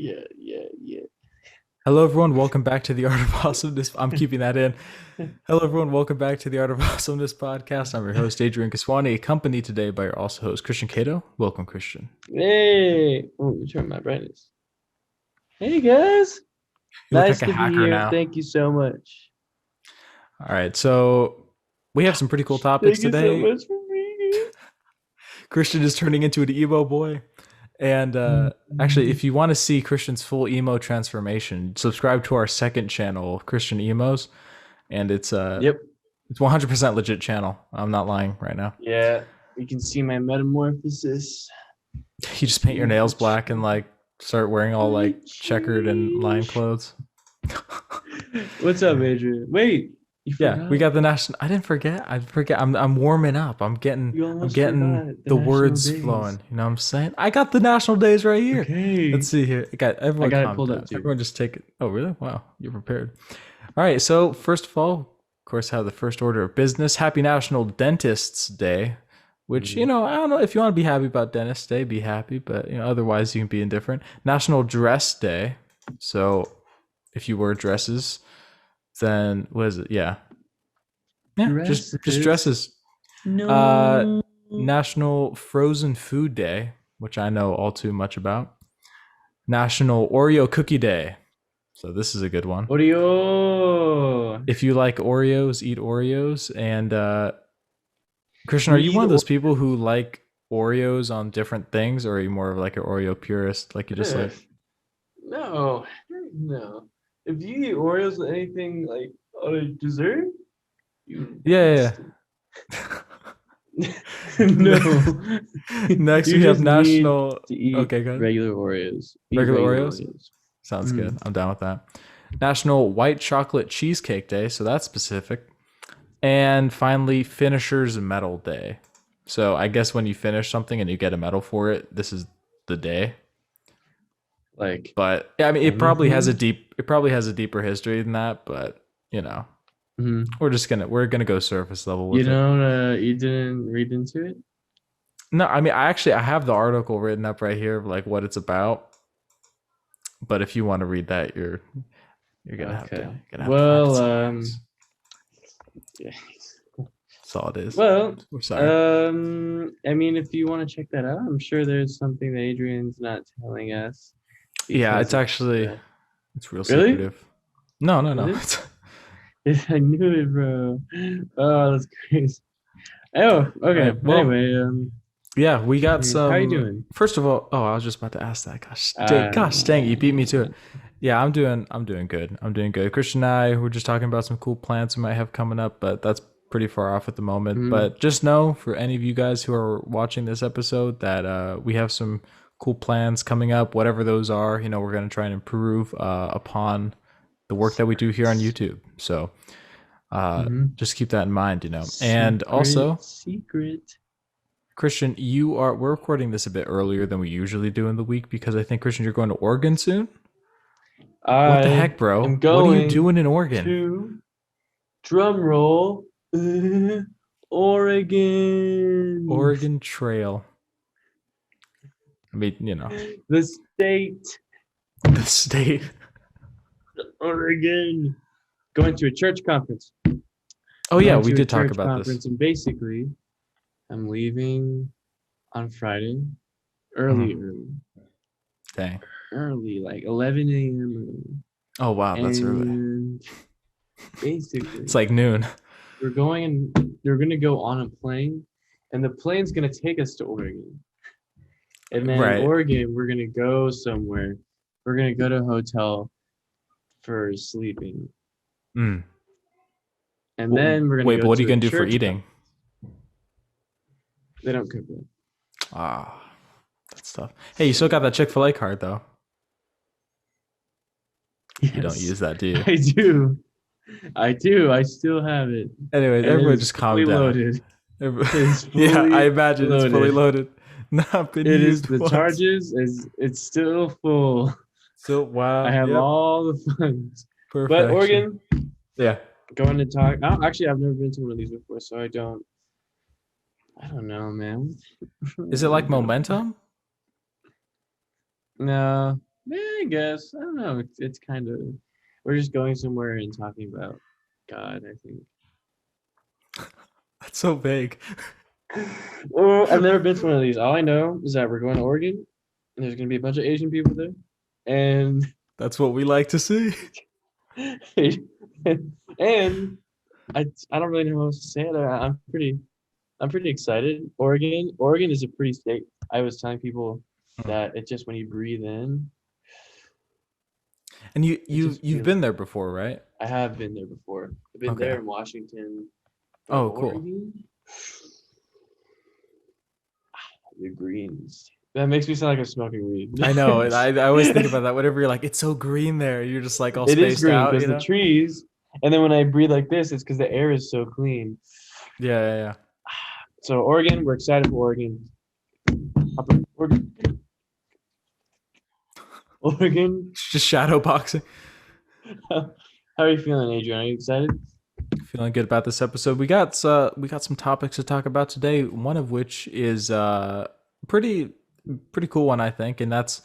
Yeah. Hello, everyone. Welcome back to the Art of Awesomeness. I'm keeping that in. Hello, everyone. Welcome back to the Art of Awesomeness podcast. I'm your host, Adrian Kiswani, accompanied today by your also host, Christian Caito. Welcome, Christian. Hey, turn my brightness. Hey guys, You look nice like a to be hacker here. now. Thank you so much. All right. So we have some pretty cool topics Thank you so today. much for being Christian is turning into an emo boy. And actually, here. if you want to see Christian's full emo transformation, subscribe to our second channel, Christian Emos. And Yep. it's 100% legit channel. I'm not lying right now. Yeah, you can see my metamorphosis. You just paint your nails black and like start wearing all like checkered and line clothes. What's up, Adrian? Wait, you Yeah, forgot? we got the national. I didn't forget. I forget. I'm warming up. I'm You almost forgot getting the the national words days. flowing. You know what I'm saying? I got the national days right here. Okay. Let's see here. Everyone got it calm pulled up down. too. Everyone just take it. Oh, really? Wow, you're prepared. All right. So first of all, of course, have the first order of business. Happy National Dentists Day. Which, I don't know if you want to be happy about Dentist Day, be happy, but otherwise you can be indifferent. National Dress Day. So if you wear dresses, then what is it? Yeah. Just dresses. No. National Frozen Food Day, which I know all too much about. National Oreo Cookie Day. So this is a good one. Oreo. If you like Oreos, eat Oreos. And Christian, are you one of those people who like Oreos on different things, or are you more of like an Oreo purist? Like you just like No. If you eat Oreos with anything like on a dessert, you yeah. no. Next You we have just need national. to eat Okay, good. regular Oreos. Eat Regular Oreos? Oreos. Sounds good. I'm down with that. National White Chocolate Cheesecake Day, so that's specific. And finally, Finisher's Medal Day. So I guess when you finish something and you get a medal for it, this is the day. Like, But yeah, I mean, it probably has a deeper history than that. But we're gonna go surface level with it. You didn't read into it? No, I mean, I have the article written up right here of like what it's about. But if you want to read that, you're gonna have to. Yeah. That's all it is. Well, we're sorry. I mean, if you want to check that out, I'm sure there's something that Adrian's not telling us. Yeah, it's actually it's real really? secretive. No. I knew it, bro. Oh, that's crazy. Oh, okay. Right, well, anyway, yeah, we got some. How you doing? First of all, I was just about to ask that. Gosh, dang, you beat me to it. Yeah, I'm doing good. Christian and I were just talking about some cool plans we might have coming up, but that's pretty far off at the moment. But just know, for any of you guys who are watching this episode, that we have some cool plans coming up. Whatever those are, we're going to try and improve upon the work that we do here on YouTube. So just keep that in mind, and also secret. Christian, we're recording this a bit earlier than we usually do in the week because I think, Christian, you're going to Oregon soon. What the heck, bro? What are you doing in Oregon? To drum roll, Oregon. Oregon Trail. I mean, the state. The state. Oregon. Going to a church conference. Oh yeah, we did talk about this. And basically, I'm leaving on Friday, early. Dang. Early, like 11 a.m. Oh wow, that's early. Basically, it's like noon. They're going to go on a plane, and the plane's going to take us to Oregon. And then Oregon, we're going to go somewhere. We're going to go to a hotel for sleeping. And then we're going to wait, but what are you going to do for eating? They don't cook that. That's tough. Hey, you still got that Chick-fil-A card though. Yes. You don't use that, do you? I do. I still have it. Anyway, everyone just calm down. Loaded. Yeah, I imagine it's fully loaded. Not been used. The charges it's still full. So wow. I have all the funds. Perfection. But Oregon. Yeah. Going to talk. Actually, I've never been to one of these before, so I don't know, man. Is it like Momentum? No. Yeah, I guess. I don't know. It's kind of, we're just going somewhere and talking about God, I think. That's so vague. Well, I've never been to one of these. All I know is that we're going to Oregon, and there's going to be a bunch of Asian people there, and That's what we like to see. and I don't really know how else to say it. I'm pretty excited. Oregon is a pretty state. I was telling people that it's just when you breathe in. And you've been there before, right? I have been there before. I've been there in Washington. Oh, cool. Oregon. The greens. That makes me sound like I'm smoking weed. I know. I always think about that. Whenever you're like, it's so green there, you're just like all it spaced is green out. Because the trees, and then when I breathe like this, it's because the air is so clean. Yeah. So Oregon, we're excited for Oregon. Oregon. Just shadow boxing. How are you feeling, Adrian? Are you excited? Feeling good about this episode. We got some topics to talk about today. One of which is pretty cool one, I think, and that's,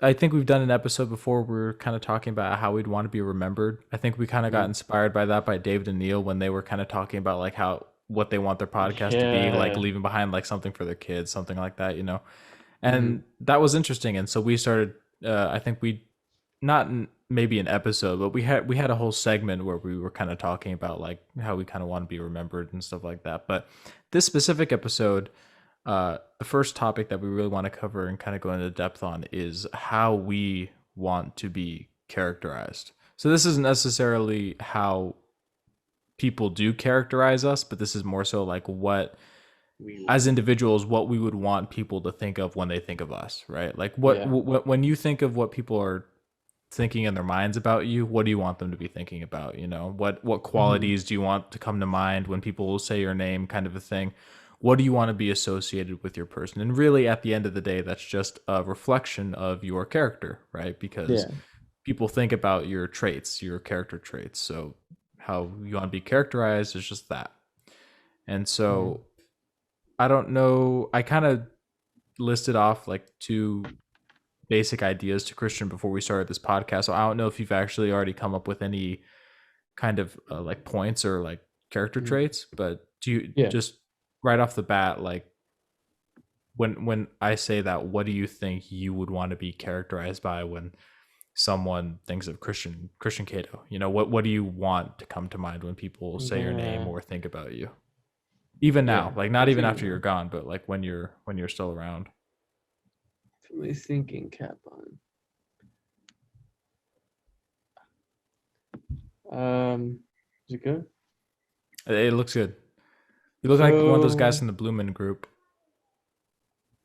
I think we've done an episode before. We're kind of talking about how we'd want to be remembered. I think we kind of got inspired by that by David and Neil when they were kind of talking about like what they want their podcast to be, like leaving behind like something for their kids, something like that, And that was interesting. And so we started. I think we not maybe an episode, but we had a whole segment where we were kind of talking about like how we kind of want to be remembered and stuff like that. But this specific episode, the first topic that we really want to cover and kind of go into depth on is how we want to be characterized. So this isn't necessarily how people do characterize us, but this is more so like what as individuals, what we would want people to think of when they think of us, right? Like when you think of what people are thinking in their minds about you, what do you want them to be thinking about? What qualities do you want to come to mind when people say your name, kind of a thing? What do you want to be associated with your person? And really, at the end of the day, that's just a reflection of your character, right? Because people think about your traits, your character traits. So how you want to be characterized is just that. And so I don't know. I kind of listed off like 2 basic ideas to Christian before we started this podcast. So I don't know if you've actually already come up with any kind of like points or like character traits, but do you just right off the bat, like when I say that, what do you think you would want to be characterized by when someone thinks of Christian Caito? What do you want to come to mind when people say your name or think about you? Even now, like not even after you're gone, but like when you're still around. Put my thinking cap on. Is it good? It looks good. You look like one of those guys from the Bloomin' group.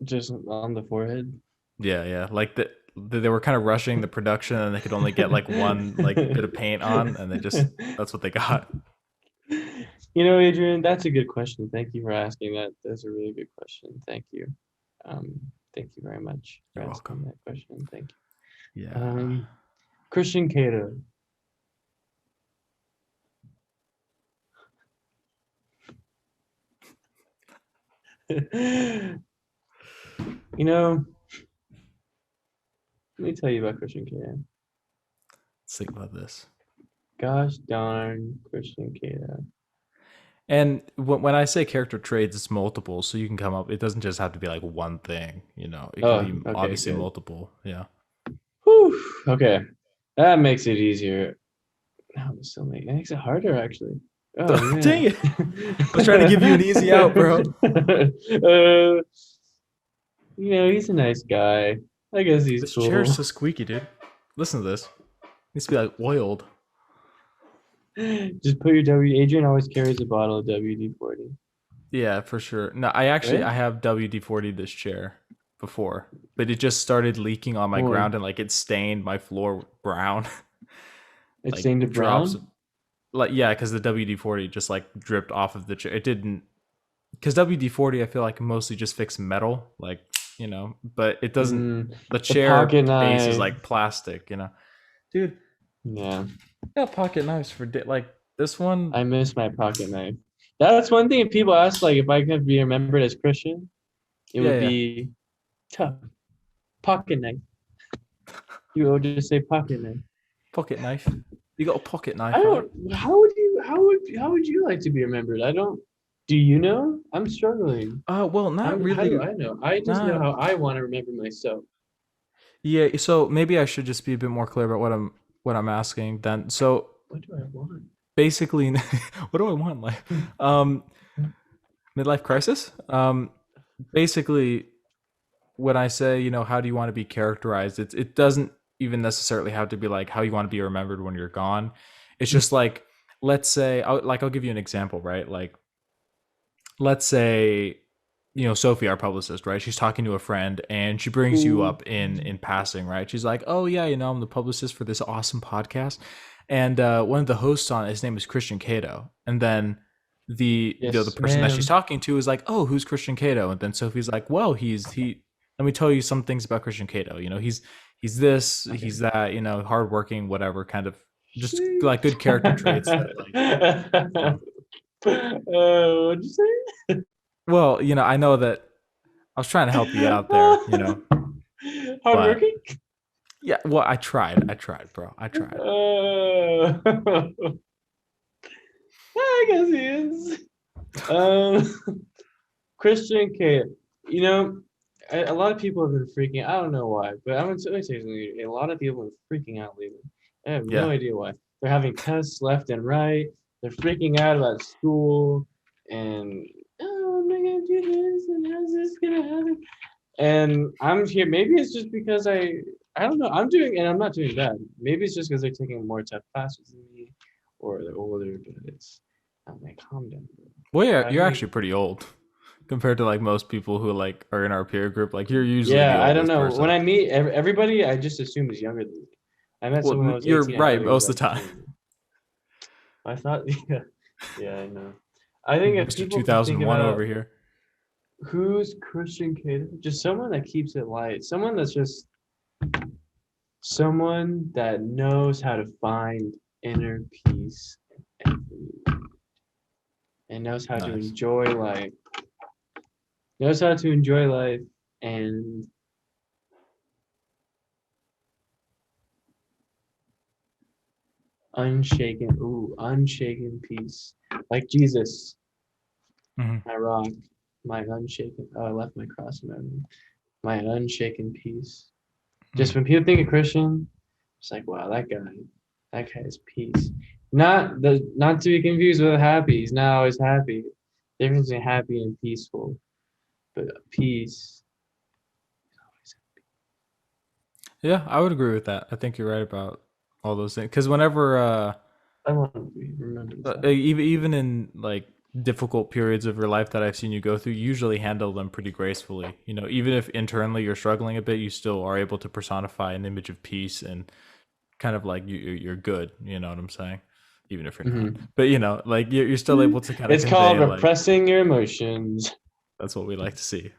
Just on the forehead? Yeah. Like they were kind of rushing the production and they could only get like one like bit of paint on, and that's what they got. Adrian, that's a good question. Thank you for asking that. That's a really good question. Thank you. Thank you very much for asking that question. Thank you. Yeah. Christian Caito. Let me tell you about Christian Caito. Let's think about this. Gosh darn Christian Caito. And when I say character traits, it's multiple, so you can come up. It doesn't just have to be like one thing, It can be obviously multiple. Yeah. Whew, okay, that makes it easier. No, it makes it harder actually. Oh, man. Dang it! I was trying to give you an easy out, bro. He's a nice guy. I guess he's this cool. This chair's so squeaky, dude. Listen to this. It needs to be like oiled. Just put your Adrian always carries a bottle of WD-40. Yeah, for sure. No, I have WD-40 this chair before, but it just started leaking on my ground and like it stained my floor brown. It like, stained it brown? Because the WD-40 just like dripped off of the chair. It didn't, because WD-40 I feel like mostly just fix metal, like, but it doesn't. The chair base is like plastic, dude. Yeah. I got pocket knives for like this one. I miss my pocket knife. That's one thing people ask, like if I could be remembered as Christian, it would be tough. Pocket knife. You will just say pocket knife. Pocket knife. You got a pocket knife. I don't. How would you like to be remembered? I don't. Do you know? I'm struggling. Well, not really. How do I know? I just know how I want to remember myself. Yeah. So maybe I should just be a bit more clear about what I'm asking then. So what do I want? Basically, what do I want? Like, midlife crisis. Basically, when I say, how do you want to be characterized? It doesn't even necessarily have to be like how you want to be remembered when you're gone. It's just like, let's say, I'll give you an example, right? Like, let's say, Sophie, our publicist, right? She's talking to a friend and she brings you up in passing, right? She's like, oh yeah, I'm the publicist for this awesome podcast. And one of the hosts on it, his name is Christian Caito. And then the person that she's talking to is like, oh, who's Christian Caito? And then Sophie's like, well, he let me tell you some things about Christian Caito. He's this, he's that, hardworking, whatever, kind of just like good character traits that, what'd you say? Well, I know that I was trying to help you out there, Hardworking? Yeah, well, I tried, bro. I tried. I guess he is. Christian K. A lot of people have been freaking. I don't know why, but I'm going to say something. A lot of people have been freaking out lately. I have no idea why. They're having tests left and right. They're freaking out about school and I'm not gonna do this and how's this gonna happen? And I'm here. Maybe it's just because I don't know. I'm not doing bad. Maybe it's just because they're taking more tough classes than me, or they're older. But I'm like, calm down, bro. Well, yeah, you're actually pretty old compared to like most people who like are in our peer group. Like you're usually I don't know. When I meet everybody, I just assume is younger than me. I met someone who was 18. You're right most of the time. I thought, I know. I think if Mr. 2001 over here. Who's Christian Caito? Just someone that keeps it light. Someone that's just someone that knows how to find inner peace and knows how to enjoy life. Knows how to enjoy life and unshaken peace. Like Jesus, my rock, my unshaken. Oh, I left my cross around me. My unshaken peace. Just when people think of Christian, it's like, wow, that guy has peace. Not to be confused with happy. He's not always happy. The difference between happy and peaceful. But peace. Yeah, I would agree with that. I think you're right about all those things. Because whenever I want to be remembered. Even in like difficult periods of your life that I've seen you go through, you usually handle them pretty gracefully. Even if internally you're struggling a bit, you still are able to personify an image of peace and kind of like you're good. You know what I'm saying? Even if you're not, but like you're still able to kind of. It's called repressing your emotions. That's what we like to see.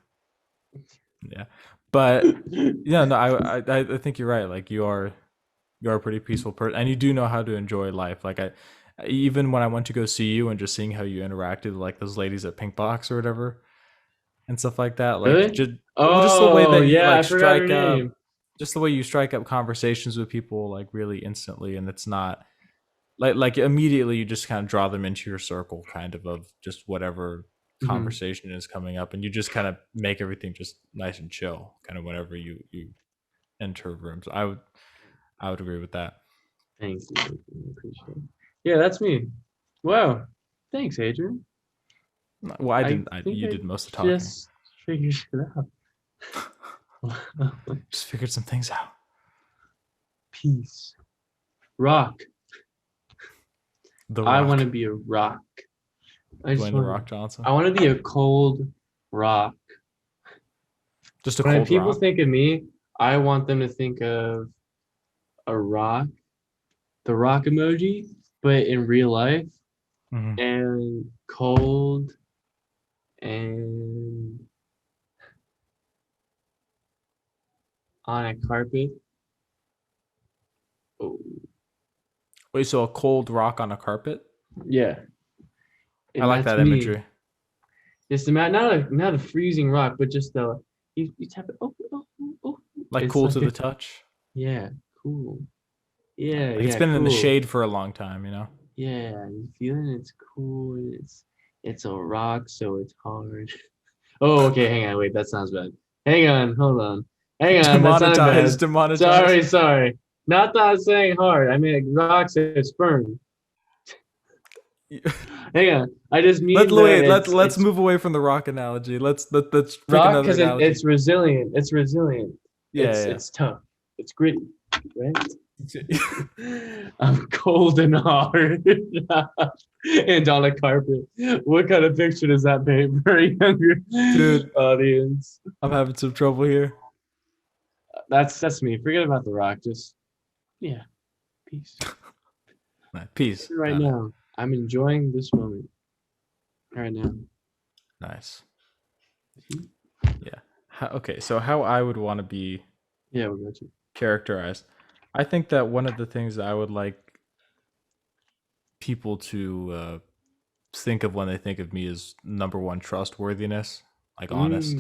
Yeah, but no, I think you're right. Like you are a pretty peaceful person, and you do know how to enjoy life. Like even when I went to go see you and just seeing how you interacted with like those ladies at Pink Box or whatever and stuff like that. Like really? just the way that you like strike up, name. Just the way you strike up conversations with people like really instantly, and it's not like immediately you just kind of draw them into your circle kind of just whatever conversation is coming up, and you just kind of make everything just nice and chill kind of whenever you enter rooms. I would agree with that. Thank you. I appreciate it. Yeah, that's me. Wow. Thanks, Adrian. Well, I didn't. You did most of the talking. Just figured it out. Just figured some things out. Peace. Rock. I want to be a rock. Dwayne Rock Johnson. I want to be a cold rock. Just a cold rock. When people think of me, I want them to think of a rock, the rock emoji, but in real life, and cold, and on a carpet. Oh. Wait, so a cold rock on a carpet? Yeah. I like that imagery. Just not a freezing rock, but just you tap it. Oh. Like cool to the touch. Yeah, cool. Yeah, Like it's yeah, been in the cool. shade for a long time, you know? Yeah, you feeling it's cool. It's a rock, so it's hard. Oh, okay, hang on, wait, that sounds bad. Hang on, hold on. Hang on, that sounded bad. Demonetized. Sorry. Not that I'm saying hard. I mean, rock says firm. Hang on. I just mean that Let's it's move away from the rock analogy. Let's pick rock another because analogy. it's resilient. It's resilient. Yeah. It's tough. It's gritty, right? I'm cold and hard and on a carpet. What kind of picture does that paint for a younger Dude, audience? I'm having some trouble here. That's me. Forget about the rock. Just yeah, peace. Peace. Right now, I'm enjoying this moment. Right now. Nice. Yeah. Okay, so how I would want to be characterized. I think that one of the things I would like people to think of when they think of me is number one, trustworthiness, like honest.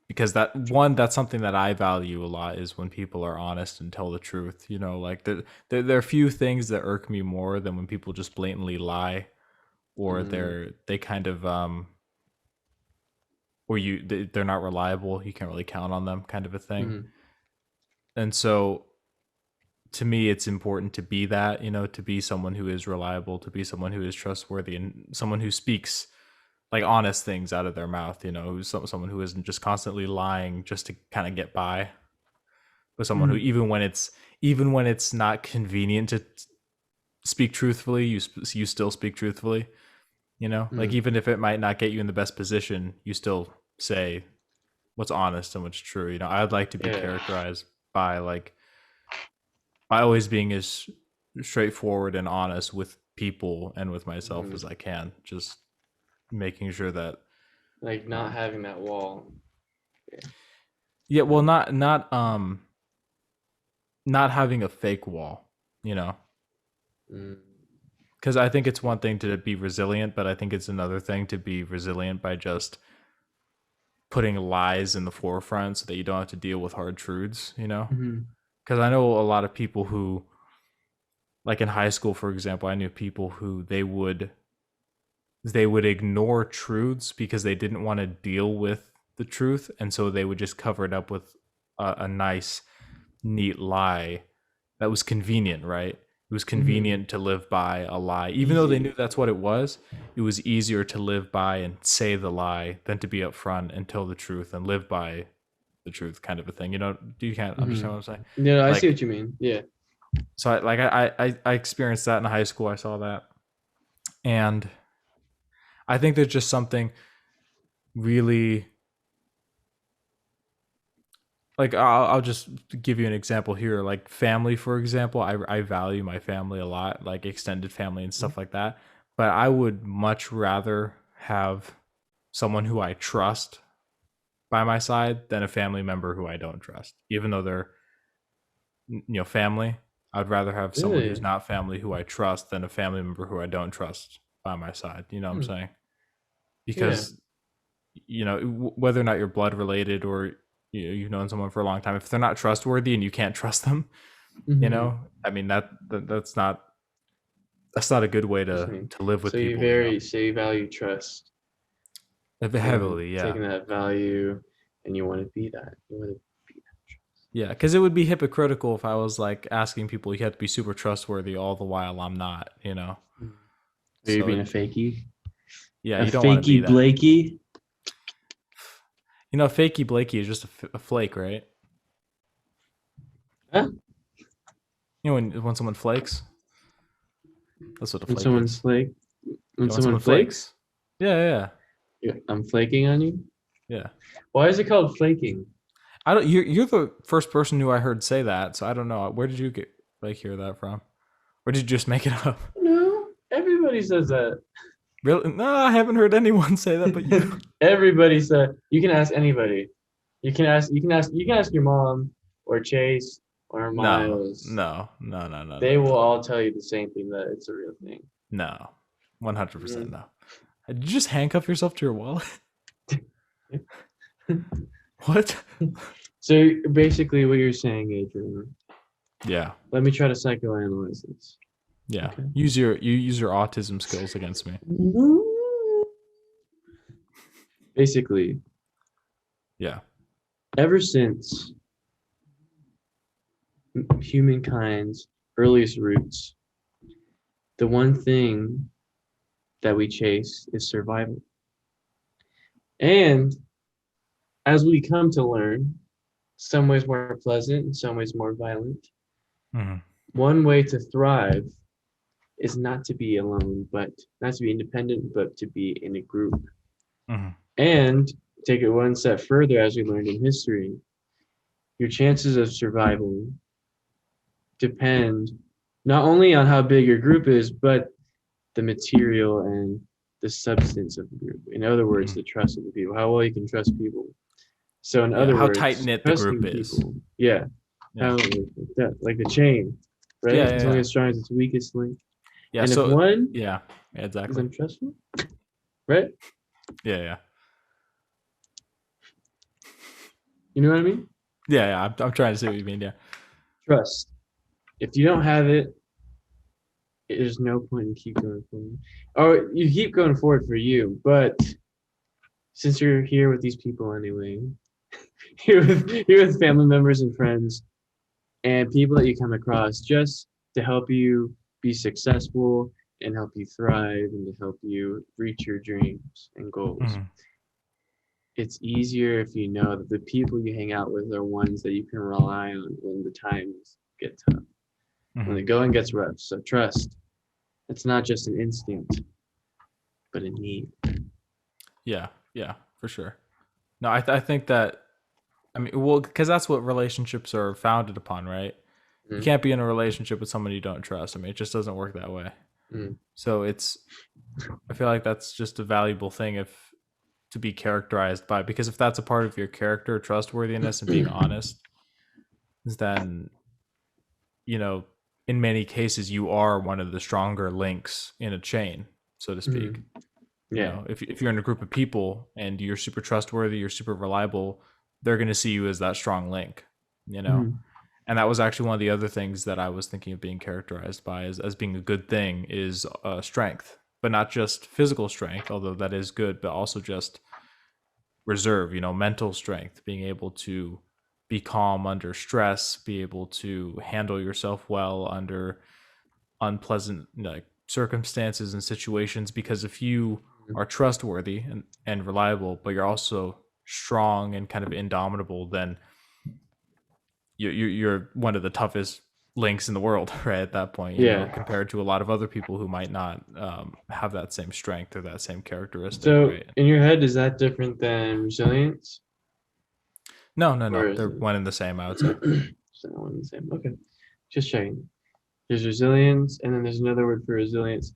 Because that's something that I value a lot, is when people are honest and tell the truth. You know, like there are few things that irk me more than when people just blatantly lie, or they kind of or they're not reliable. You can't really count on them, kind of a thing. And so, to me, it's important to be that, you know, to be someone who is reliable, to be someone who is trustworthy, and someone who speaks like honest things out of their mouth, you know, who's someone who isn't just constantly lying just to kind of get by, but someone who even when it's not convenient to speak truthfully, you still speak truthfully, you know, like even if it might not get you in the best position, you still say what's honest and what's true. You know, I'd like to be characterized by always being as straightforward and honest with people and with myself as I can, just making sure that like not having that wall. Yeah, well, not having a fake wall, you know, because I think it's one thing to be resilient, but I think it's another thing to be resilient by just putting lies in the forefront so that you don't have to deal with hard truths, you know. Because I know a lot of people who, like in high school, for example, I knew people who they would ignore truths because they didn't want to deal with the truth, and so they would just cover it up with a nice, neat lie that was convenient, right? It was convenient to live by a lie, even though they knew that's what it was. It was easier to live by and say the lie than to be upfront and tell the truth and live by the truth, kind of a thing. You know, do you can't understand what I'm saying? No, I see what you mean. Yeah. So I experienced that in high school. I saw that, and I think there's just something really, like I'll just give you an example here, like family, for example. I value my family a lot, like extended family and stuff like that, but I would much rather have someone who I trust by my side than a family member who I don't trust, even though they're, you know, family. I'd rather have someone who's not family who I trust than a family member who I don't trust by my side. You know what I'm saying? Because you know, whether or not you're blood related or you've known someone for a long time, if they're not trustworthy and you can't trust them, you know, I mean that's not a good way to live with people. So you value trust heavily, yeah. Taking that value, and you want to be that. You want to be that trust. Yeah, because it would be hypocritical if I was like asking people, you have to be super trustworthy all the while I'm not, you know. Are you being a fakey? Yeah, you don't want to be that. Blakey. You know, fakey Blakey is just a flake, right? Huh? You know, when someone flakes, that's what a flake is. When someone flakes? Yeah. I'm flaking on you? Yeah. Why is it called flaking? I don't. You're the first person who I heard say that, so I don't know. Where did you hear that from? Or did you just make it up? No, everybody says that. Really? No, I haven't heard anyone say that, but you. Everybody said. You can ask anybody. You can ask your mom or Chase or Miles. No. They will all tell you the same thing, that it's a real thing. No, 100% no. Did you just handcuff yourself to your wallet? What? So basically what you're saying, Adrian, Yeah. let me try to psychoanalyze this. Yeah. Okay. You use your autism skills against me. Basically. Yeah. Ever since humankind's earliest roots, the one thing that we chase is survival. And as we come to learn, some ways more pleasant and some ways more violent, one way to thrive is not to be alone, but not to be independent, but to be in a group. And take it one step further, as we learned in history, your chances of survival depend not only on how big your group is, but the material and the substance of the group. In other words, the trust of the people, how well you can trust people. So in other words, how tight knit the group is. People, how, like the chain, right? It's only as strong as its weakest link. Yeah. And so if one, exactly, is untrustful, right? Yeah. You know what I mean? Yeah. I'm trying to see what you mean. Yeah. Trust. If you don't have it, there's no point in keep going forward. Or you keep going forward for you, but since you're here with these people anyway, here with family members and friends and people that you come across just to help you be successful and help you thrive and to help you reach your dreams and goals. It's easier if you know that the people you hang out with are ones that you can rely on when the times get tough, when the going gets rough. So trust. It's not just an instinct, but a need. Yeah, for sure. No, I think that, because that's what relationships are founded upon, right? You can't be in a relationship with someone you don't trust. It just doesn't work that way. So I feel like that's just a valuable thing to be characterized by, because if that's a part of your character, trustworthiness and being honest, then, in many cases you are one of the stronger links in a chain, so to speak. If you're in a group of people and you're super trustworthy, you're super reliable, they're going to see you as that strong link, And that was actually one of the other things that I was thinking of being characterized by as being a good thing is strength, but not just physical strength, although that is good, but also just reserve, mental strength, being able to be calm under stress, be able to handle yourself well under unpleasant circumstances and situations. Because if you are trustworthy and reliable, but you're also strong and kind of indomitable, then you're one of the toughest links in the world, right? At that point, compared to a lot of other people who might not have that same strength or that same characteristic. So right? In your head, is that different than resilience? No. They're one and the same, I would say. So one and the same. Okay. Just checking. There's resilience, and then there's another word for resilience.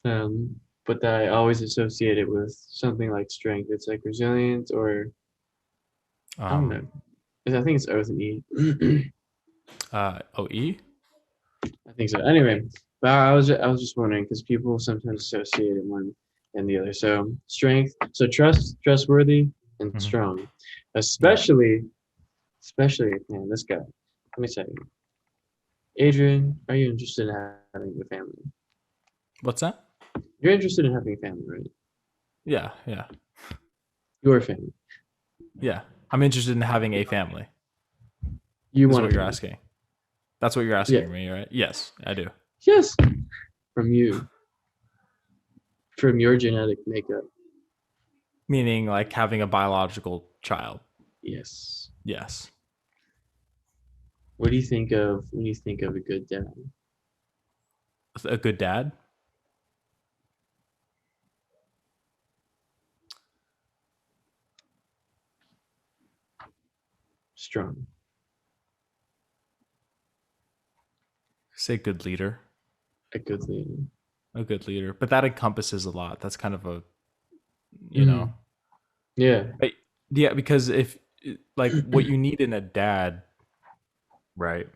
But that I always associate it with something like strength. It's like resilience, or I don't know. I think it's O and E. O-E? I think so. Anyway, but I was just wondering because people sometimes associate one and the other. So strength, so trustworthy, and strong. Especially, man, this guy. Let me tell you. Adrian, are you interested in having a family? What's that? You're interested in having a family, right? Yeah. Your family. Yeah. I'm interested in having a family. You want what you're asking. That's what you're asking me, right? Yes, I do. Yes. From you. From your genetic makeup. Meaning like having a biological child. Yes. What do you think of when you think of a good dad? A good dad? Strong. Say good leader. A good leader. A good leader. But that encompasses a lot. That's kind of a, know. Yeah. Yeah, because if like what you need in a dad, right,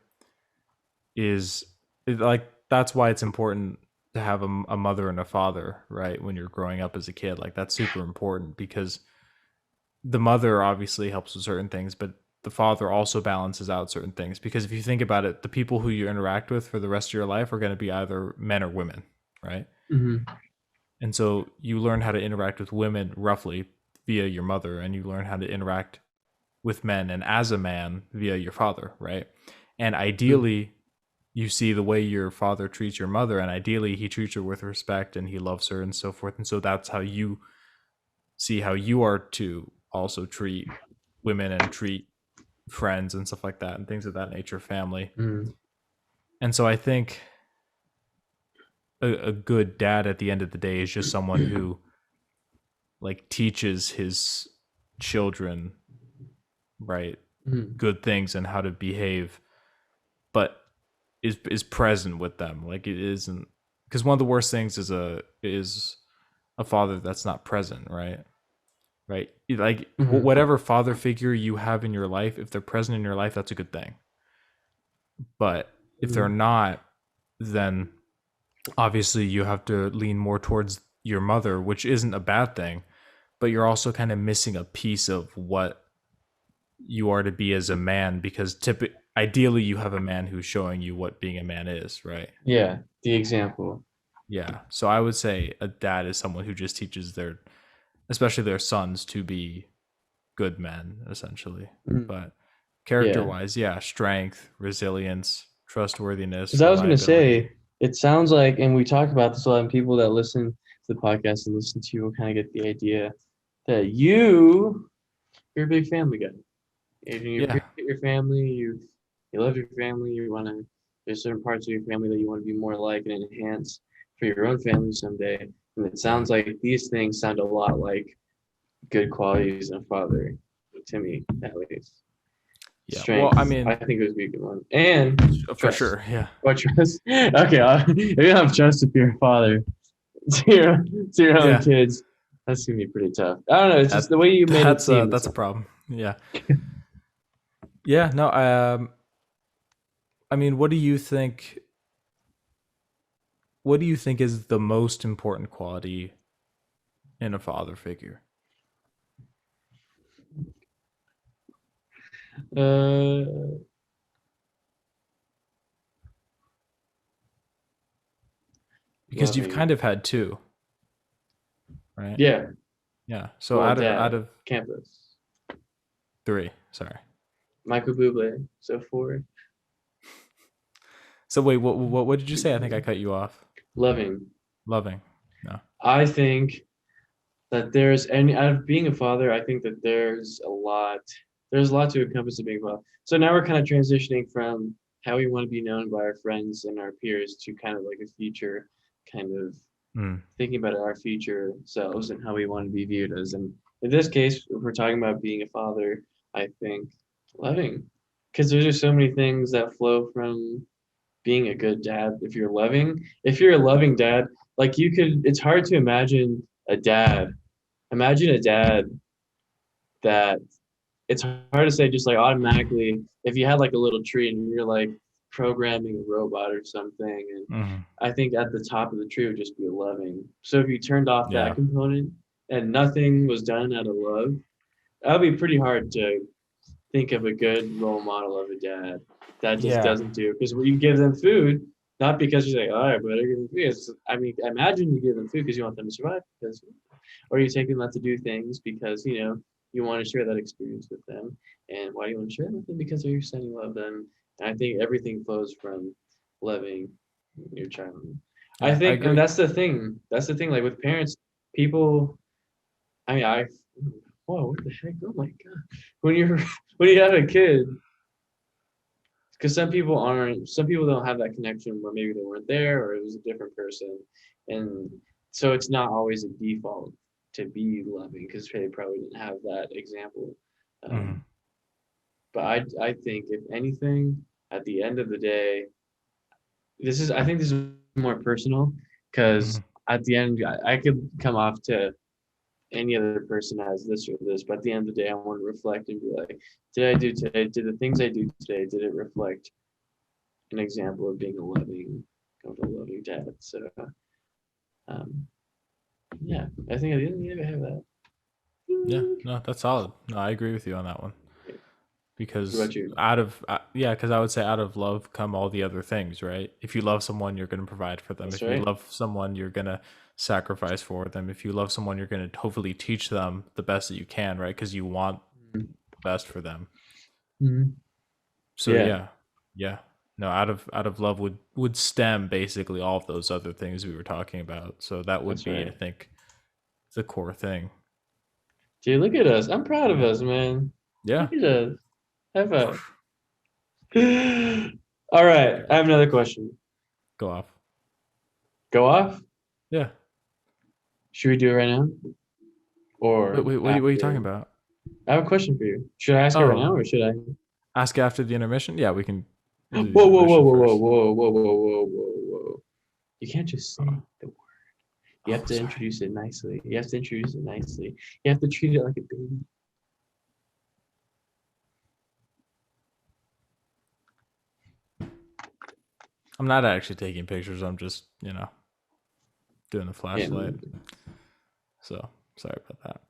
is like that's why it's important to have a mother and a father, right, when you're growing up as a kid. Like that's super important because the mother obviously helps with certain things, but the father also balances out certain things. Because if you think about it, the people who you interact with for the rest of your life are going to be either men or women, right? Mm-hmm. And so you learn how to interact with women roughly via your mother, and you learn how to interact with men and as a man via your father, right? And ideally, you see the way your father treats your mother, and ideally he treats her with respect and he loves her and so forth. And so that's how you see how you are to also treat women and treat friends and stuff like that and things of that nature, family. Mm-hmm. And so I think a good dad at the end of the day is just someone who like teaches his children, right, Mm-hmm. good things and how to behave, but is present with them. Like it isn't, because one of the worst things is a father that's not present, right? Right? Like Mm-hmm. whatever father figure you have in your life, if they're present in your life, that's a good thing. But if they're not, then obviously you have to lean more towards your mother, which isn't a bad thing, but you're also kind of missing a piece of what you are to be as a man, because ideally you have a man who's showing you what being a man is, right? Yeah, the example. Yeah. So I would say a dad is someone who just teaches especially their sons, to be good men, essentially. Mm. But character Yeah, wise, yeah, strength, resilience, because trustworthiness, I was gonna reliability. say, it sounds like, and we talk about this a lot, and people that listen to the podcast and listen to you will kind of get the idea that you're a big family guy. Adrian, you Yeah. appreciate your family, you love your family, you want to. There's certain parts of your family that you want to be more like and enhance for your own family someday. And it Yeah. sounds like these things sound a lot like good qualities in a father, to me at least. Yeah. Well, Strength, I I mean, think it would be a good one, and for trust. sure. Yeah. What trust? Okay, if you don't have trust with your father to your own Yeah. kids, that's gonna be pretty tough. I don't know. It's just That the way you made it seem. that's a problem. Yeah. Yeah. No. I mean, what do you think? What do you think is the most important quality in a father figure? Uh, Because you've kind loving. of had two, right? Yeah. Yeah. So Well, out dad, of campus, three, sorry. Michael Bublé. So four. So wait, what did you say? I think I cut you off. Loving. Loving. No. I think that there's any out of being a father, I think that there's a lot to encompass of being a father. So now we're kind of transitioning from how we want to be known by our friends and our peers to kind of like a future kind of Mm. thinking about our future selves and how we want to be viewed as. And in this case, if we're talking about being a father, I think loving, because there's just so many things that flow from being a good dad. If you're a loving dad, like you could, it's hard to imagine a dad. Imagine a dad that it's hard to say just like automatically if you had like a little tree and you're like programming a robot or something, and Mm. I think at the top of the tree would just be loving. So if you turned off that Yeah. component and nothing was done out of love, that would be pretty hard to think of a good role model of a dad that just Yeah. doesn't do, because when you give them food, not because you're like, all right, but I give them food. I mean, I imagine you give them food because you want them to survive, because, or you take them out to do things because you want to share that experience with them. And why do you want to share it with them? Because you're sending love them. And I think everything flows from loving your child. I Yeah. I think, and agree. that's the thing. That's the thing. Like with parents, people. I mean, whoa, what the heck? Oh my god! When you're when you have a kid, because some people don't have that connection where maybe they weren't there or it was a different person, and so it's not always a default to be loving because they probably didn't have that example. Mm. Um, but I think if anything, at the end of the day, I think this is more personal because Mm. at the end I could come off to any other person as this or this, but at the end of the day, I want to reflect and be like, did the things I do today, did it reflect an example of being of a loving dad? So, um, yeah, I think at the end of the day, I have that. Yeah. No, that's solid. No, I agree with you on that one. because What about you? because I would say out of love come all the other things, right? If you love someone, you're going to provide for them. That's If right. you love someone, you're going to sacrifice for them. If you love someone, you're going to hopefully teach them the best that you can, right? Because you want the best for them. Mm-hmm. So yeah. No, out of love would stem basically all of those other things we were talking about. So that would be, I think, the core thing. Dude, look at us. I'm proud of us, man. Yeah. Look at us. Have a. All right. I have another question. Go off. Go off? Yeah. Should we do it right now? Or wait, what are you talking about? I have a question for you. Should I ask it right now, or should I ask after the intermission? Yeah, we can. Whoa! You can't just say the word. You have to introduce it nicely. You have to treat it like a baby. I'm not actually taking pictures. I'm just, doing the flashlight. Yeah, so sorry about that.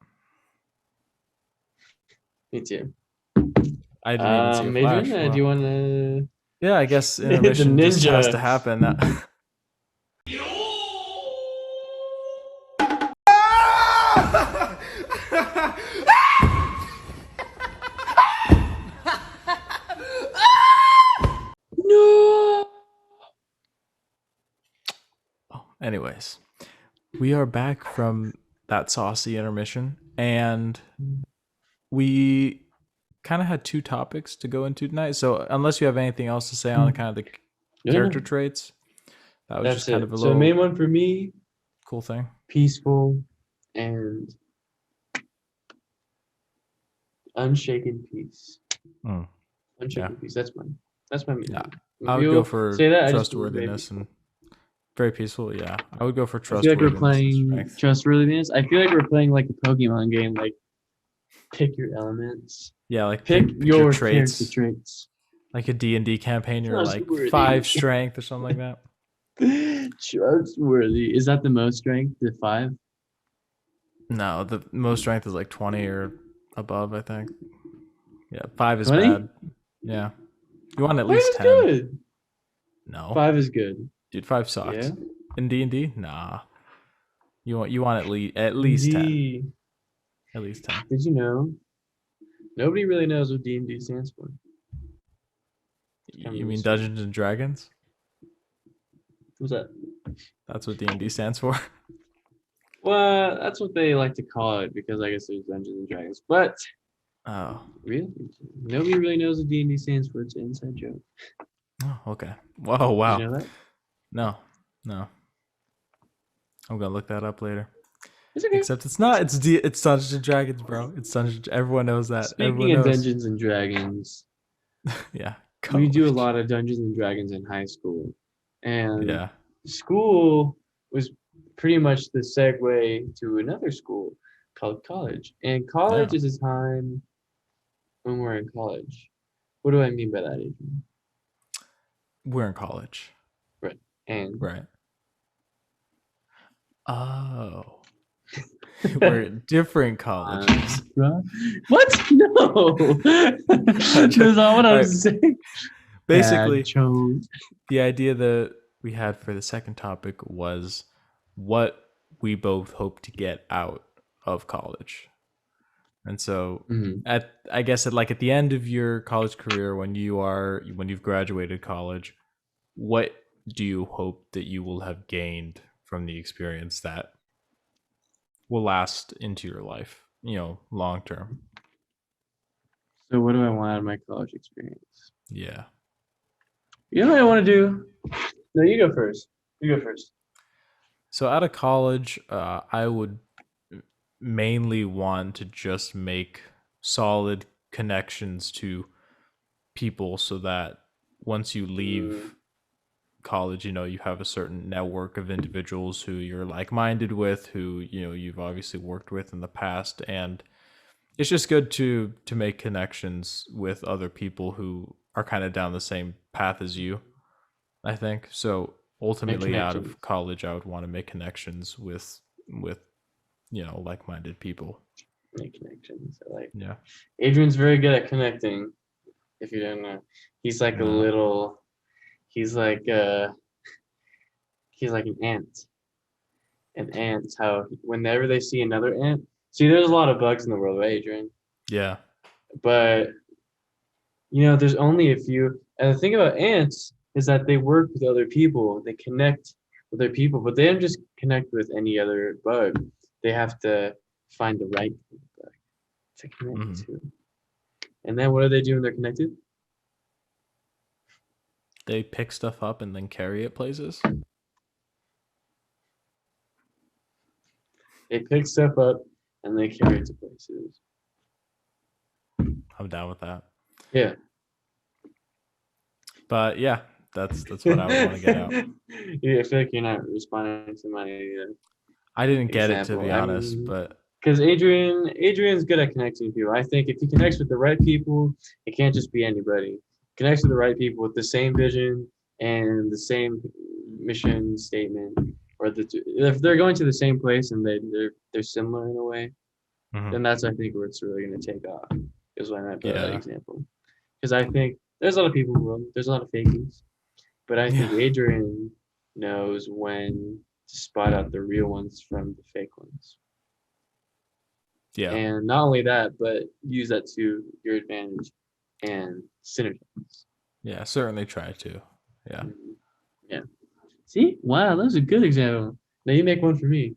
Me too. I didn't even see a flash. Adrian, do you want to? Yeah, I guess intermission just has to happen. No. Anyways, we are back from that saucy intermission, and we kind of had two topics to go into tonight. So unless you have anything else to say on kind of the character traits, that was just kind of a little. So the main one for me, cool thing, peaceful and unshaken peace. Unshaken peace. That's mine. That's my main. Yeah. I would go for trustworthiness and very peaceful. Yeah, I would go for trustworthiness. I feel like we're playing trustworthiness. I feel like we're playing like a Pokemon game, like pick your elements. Yeah, like pick your traits. Like a D&D campaign, you're like 5 strength or something like that. Trustworthy. Is that the most strength? The 5? No, the most strength is like 20 or above, I think. Yeah, 5 is 20? bad. Yeah. You want at least 10. Good. No. 5 is good. Dude, 5 sucks. Yeah? In D&D? Nah. You want at least 10. At least 10. Did you know? Nobody really knows what D&D stands for. You mean Dungeons and Dragons? What's that? That's what D&D stands for. Well, that's what they like to call it because I guess there's Dungeons and Dragons. But really, nobody really knows what D&D stands for. It's an inside joke. Oh, okay. Whoa, wow. Did you know that? No. I'm gonna look that up later. It's okay. Except it's not. It's Dungeons and Dragons, bro. It's Dungeons. Everyone knows that. Speaking of Dungeons and Dragons, yeah, we do a lot of Dungeons and Dragons in high school, and school was pretty much the segue to another school called college. And college is a time when we're in college. What do I mean by that, Adrian? We're in college, right? And right. Oh. We're at different colleges. What? No. That's not what I was saying. Basically, the idea that we had for the second topic was what we both hope to get out of college. And so at the end of your college career, when you've graduated college, what do you hope that you will have gained from the experience that will last into your life, long term? So what do I want out of my college experience? Yeah. You know what I want to do? No, you go first. So out of college, I would mainly want to just make solid connections to people so that once you leave college, you have a certain network of individuals who you're like-minded with, who you've obviously worked with in the past, and it's just good to make connections with other people who are kind of down the same path as you, I think. So ultimately out of college, I would want to make connections with like-minded people. Make connections. Yeah. Adrian's very good at connecting. If you didn't know, he's like a little. He's like an ant. And ants, how whenever they see another ant, there's a lot of bugs in the world, right, Adrian? Yeah. But there's only a few. And the thing about ants is that they work with other people. They connect with other people, but they don't just connect with any other bug. They have to find the right bug to connect to. And then what do they do when they're connected? They pick stuff up and then carry it places. They pick stuff up and they carry it to places. I'm down with that. Yeah. But yeah, that's what I would want to get out. Yeah, I feel like you're not responding to my. I didn't get it, to be honest, but because Adrian's good at connecting people. I think if he connects with the right people, it can't just be anybody. Connects with the right people with the same vision and the same mission statement, or if they're going to the same place and they're similar in a way, then that's, I think, where it's really going to take off. Is what I meant by that example. Because I think there's a lot of people in the world. There's a lot of fakies, but I think Adrian knows when to spot out the real ones from the fake ones. Yeah. And not only that, but use that to your advantage and synergize. Yeah, certainly try to. Yeah. Yeah. See? Wow, that was a good example. Now you make one for me.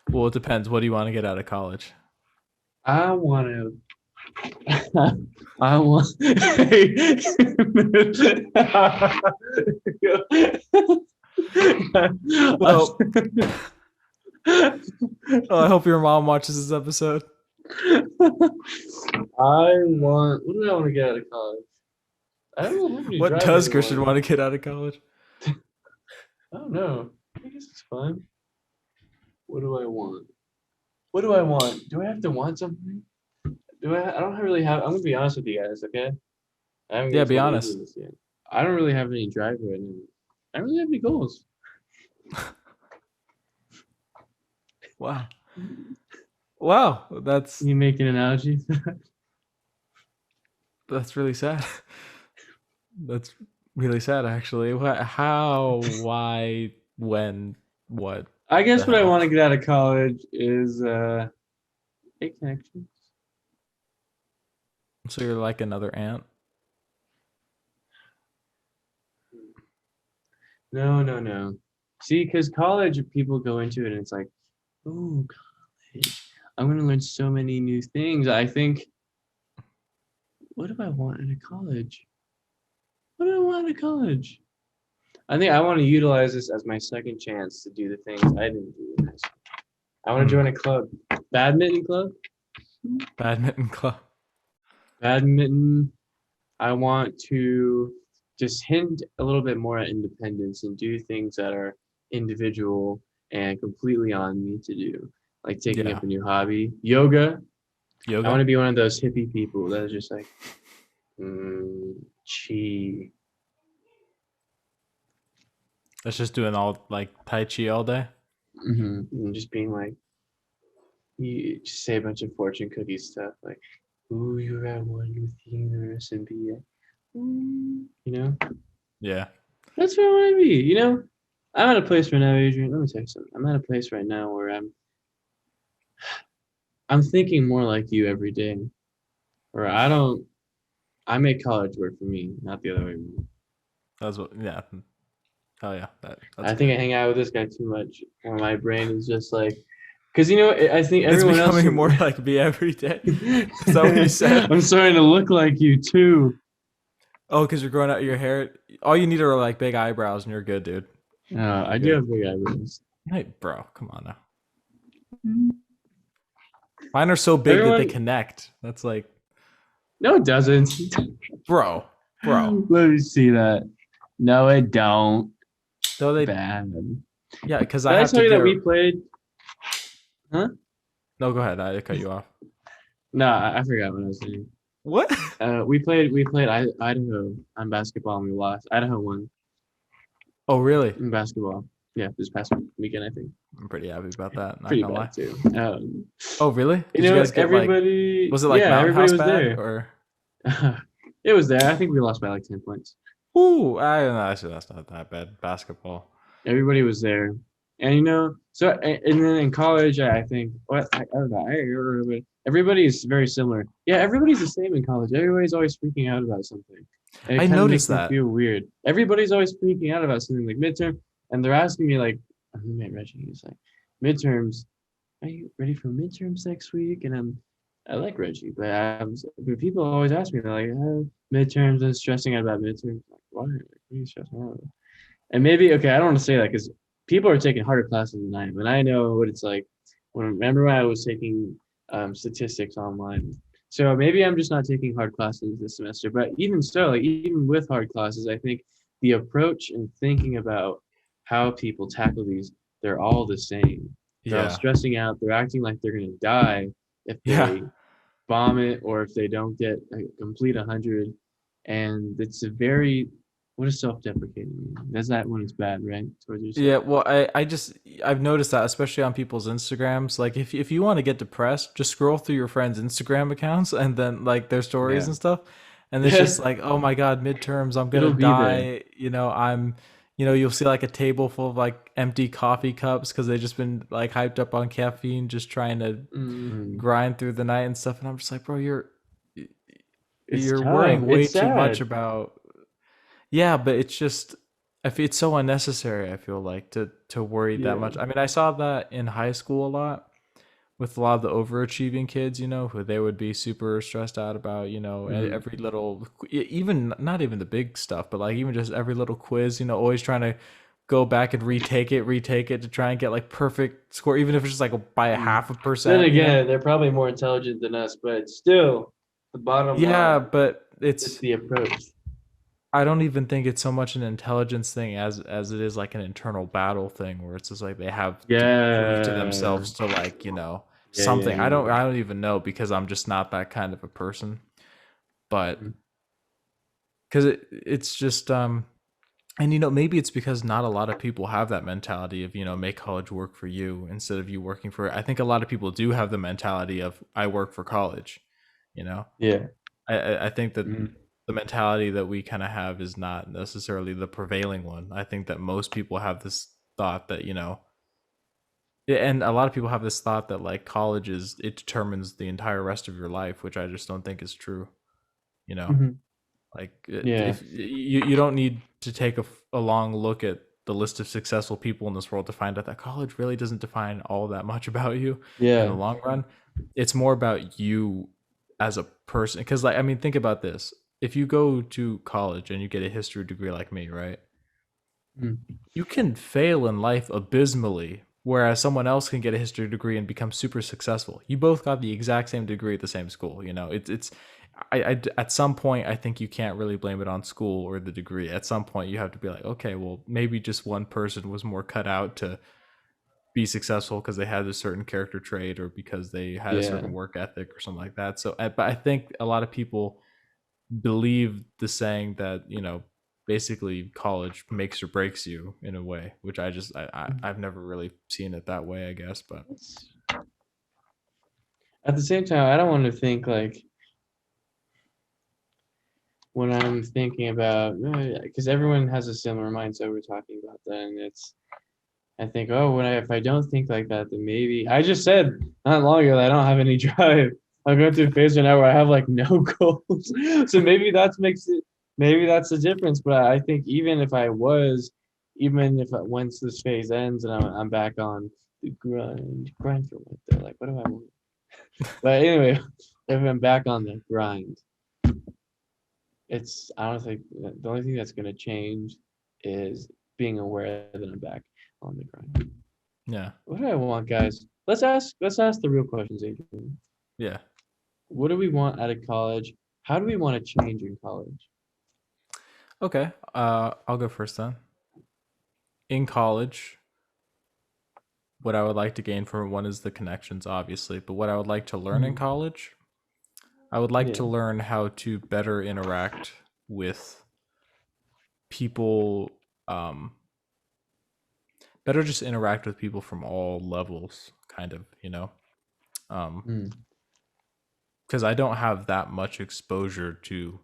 Well, it depends. What do you want to get out of college? I want to. Well, I hope your mom watches this episode. What do I want to get out of college? I don't have any. What does Christian want to get out of college? I don't know. I guess it's fun. What do I want? Do I have to want something? I don't really have. I'm gonna be honest with you guys, okay? Yeah, be honest. I don't really have any drive right now. I don't really have any goals. Wow, that's. You make an analogy? That's really sad. That's really sad, actually. How? Why? When? What? I guess what I want to get out of college is make connections. So you're like another ant? No. See, because college, people go into it and it's like, oh, college. I'm going to learn so many new things. I think, what do I want out of college? What do I want out of college? I think I want to utilize this as my second chance to do the things I didn't do in high school. I want to join a club. Badminton club? Badminton. I want to just hint a little bit more at independence and do things that are individual and completely on me to do. Like taking up a new hobby. Yoga. I want to be one of those hippie people that is just like, chi. That's just doing all like Tai Chi all day? And just being like, you just say a bunch of fortune cookie stuff like, ooh, you're at one with the universe and be Yeah. That's where I want to be, I'm at a place right now, Adrian. Let me tell you something. I'm at a place right now where I'm thinking more like you every day. Or I make college work for me, not the other way around. That's what, yeah. Oh yeah. I think I hang out with this guy too much. Or my brain is just like, because I think everyone else. It's becoming more like me every day. Is that what you said? I'm starting to look like you too. Oh, because you're growing out your hair. All you need are like big eyebrows, and you're good, dude. I do have big eyebrows. Hey, bro, come on now. Mine are so big that they connect. That's like. No, it doesn't. Bro. Let me see that. No, it don't. No, they bad. Yeah, because I have to tell you that we played. Huh? No, go ahead. I cut you off. No, I forgot what I was saying. What? We played Idaho on basketball and we lost. Idaho won. Oh, really? In basketball. Yeah, this past weekend, I think. I'm pretty happy about that. Not pretty gonna bad lie. Too. Oh, really? Did you guys get everybody? Was it like Mountain House was bad there. or? It was there. I think we lost by like 10 points. Ooh, actually that's not that bad. Basketball. Everybody was there, and so and then in college, I think what I don't know. Everybody is very similar. Yeah, everybody's the same in college. Everybody's always freaking out about something, and I it kind of noticed makes me that. feel weird. Everybody's always freaking out about something like midterm, and they're asking me like, Reggie, he's like, midterms. Are you ready for midterms next week? And I like Reggie, but people always ask me, they're like, midterms and stressing out about midterms. Like, why? What are you stressing out about? And maybe, okay, I don't want to say that because people are taking harder classes than I am. And I know what it's like. Remember when I was taking statistics online. So maybe I'm just not taking hard classes this semester. But even so, like even with hard classes, I think the approach and thinking about how people tackle these, they're all the same. They're all Yeah. stressing out. They're acting like they're going to die if Yeah. they vomit or if they don't get complete 100. And it's a very, what is self-deprecating mean? That's that when it's bad, right? Towards yourself. Yeah, well, I've noticed that especially on people's Instagrams. Like if you want to get depressed, just scroll through your friends' Instagram accounts and then like their stories Yeah. and stuff. And it's just like, oh my God, midterms, I'm gonna It'll be there. die. You'll see like a table full of like empty coffee cups because they've just been like hyped up on caffeine, just trying to Mm. grind through the night and stuff. And I'm just like, bro, It's you're tough. worrying way It's too much sad. about. Yeah, but it's just it's so unnecessary, I feel like, to worry that Yeah. much. I mean, I saw that in high school a lot with a lot of the overachieving kids, who they would be super stressed out about, Mm. every little, even not even the big stuff, but like even just every little quiz, always trying to go back and retake it to try and get like perfect score, even if it's just like by a Mm. half a Then percent. again, they're probably more intelligent than us, but still, the bottom Yeah, line, but it's the approach. I don't even think it's so much an intelligence thing as it is like an internal battle thing where it's just like they have to prove to Yeah. themselves to like, Yeah, yeah, something. I yeah. don't I don't even know because I'm just not that kind of a person. But Mm. because it's just and maybe it's because not a lot of people have that mentality of, make college work for you instead of you working for it. I think a lot of people do have the mentality of I work for college, you know. Yeah. I think that Mm. the mentality that we kind of have is not necessarily the prevailing one. I think that most people have this thought that, yeah, and a lot of people have this thought that like college it determines the entire rest of your life, which I just don't think is true, you know. Mhm. Like Yeah. if you don't need to take a long look at the list of successful people in this world to find out that college really doesn't define all that much about you in the Yeah. long run. It's more about you as a person. Because like I mean, think about this: if you go to college and you get a history degree like me, right? Mm. You can fail in life abysmally, whereas someone else can get a history degree and become super successful. You both got the exact same degree at the same school. I at some point I think you can't really blame it on school or the degree. At some point you have to be like, okay, well maybe just one person was more cut out to be successful because they had a certain character trait or because they had a Yeah. certain work ethic or something like that. So, but I think a lot of people believe the saying that basically college makes or breaks you in a way, which I've never really seen it that way, I guess. But At the same time, I don't want to think like when I'm thinking about, because everyone has a similar mindset we're talking about that, and I think, oh, if I don't think like that, then maybe I just said not long ago that I don't have any drive. I'm going through a phase right now where I have like no goals. So maybe that's the difference. But I think even if once this phase ends and I'm back on the grind for what though? Like, what do I want? But anyway, if I'm back on the grind, I don't think the only thing that's going to change is being aware that I'm back on the grind. yeah, What do I want, guys? Let's ask the real questions, Adrian. yeah. What do we want out of college? How do we want to change in college? Okay, I'll go first then. In college, what I would like to gain from one is the connections, obviously, but what I would like to learn in Mhm. college, I would like Yeah. to learn how to better interact with people, better just interact with people from all levels, kind of, Mm. because I don't have that much exposure to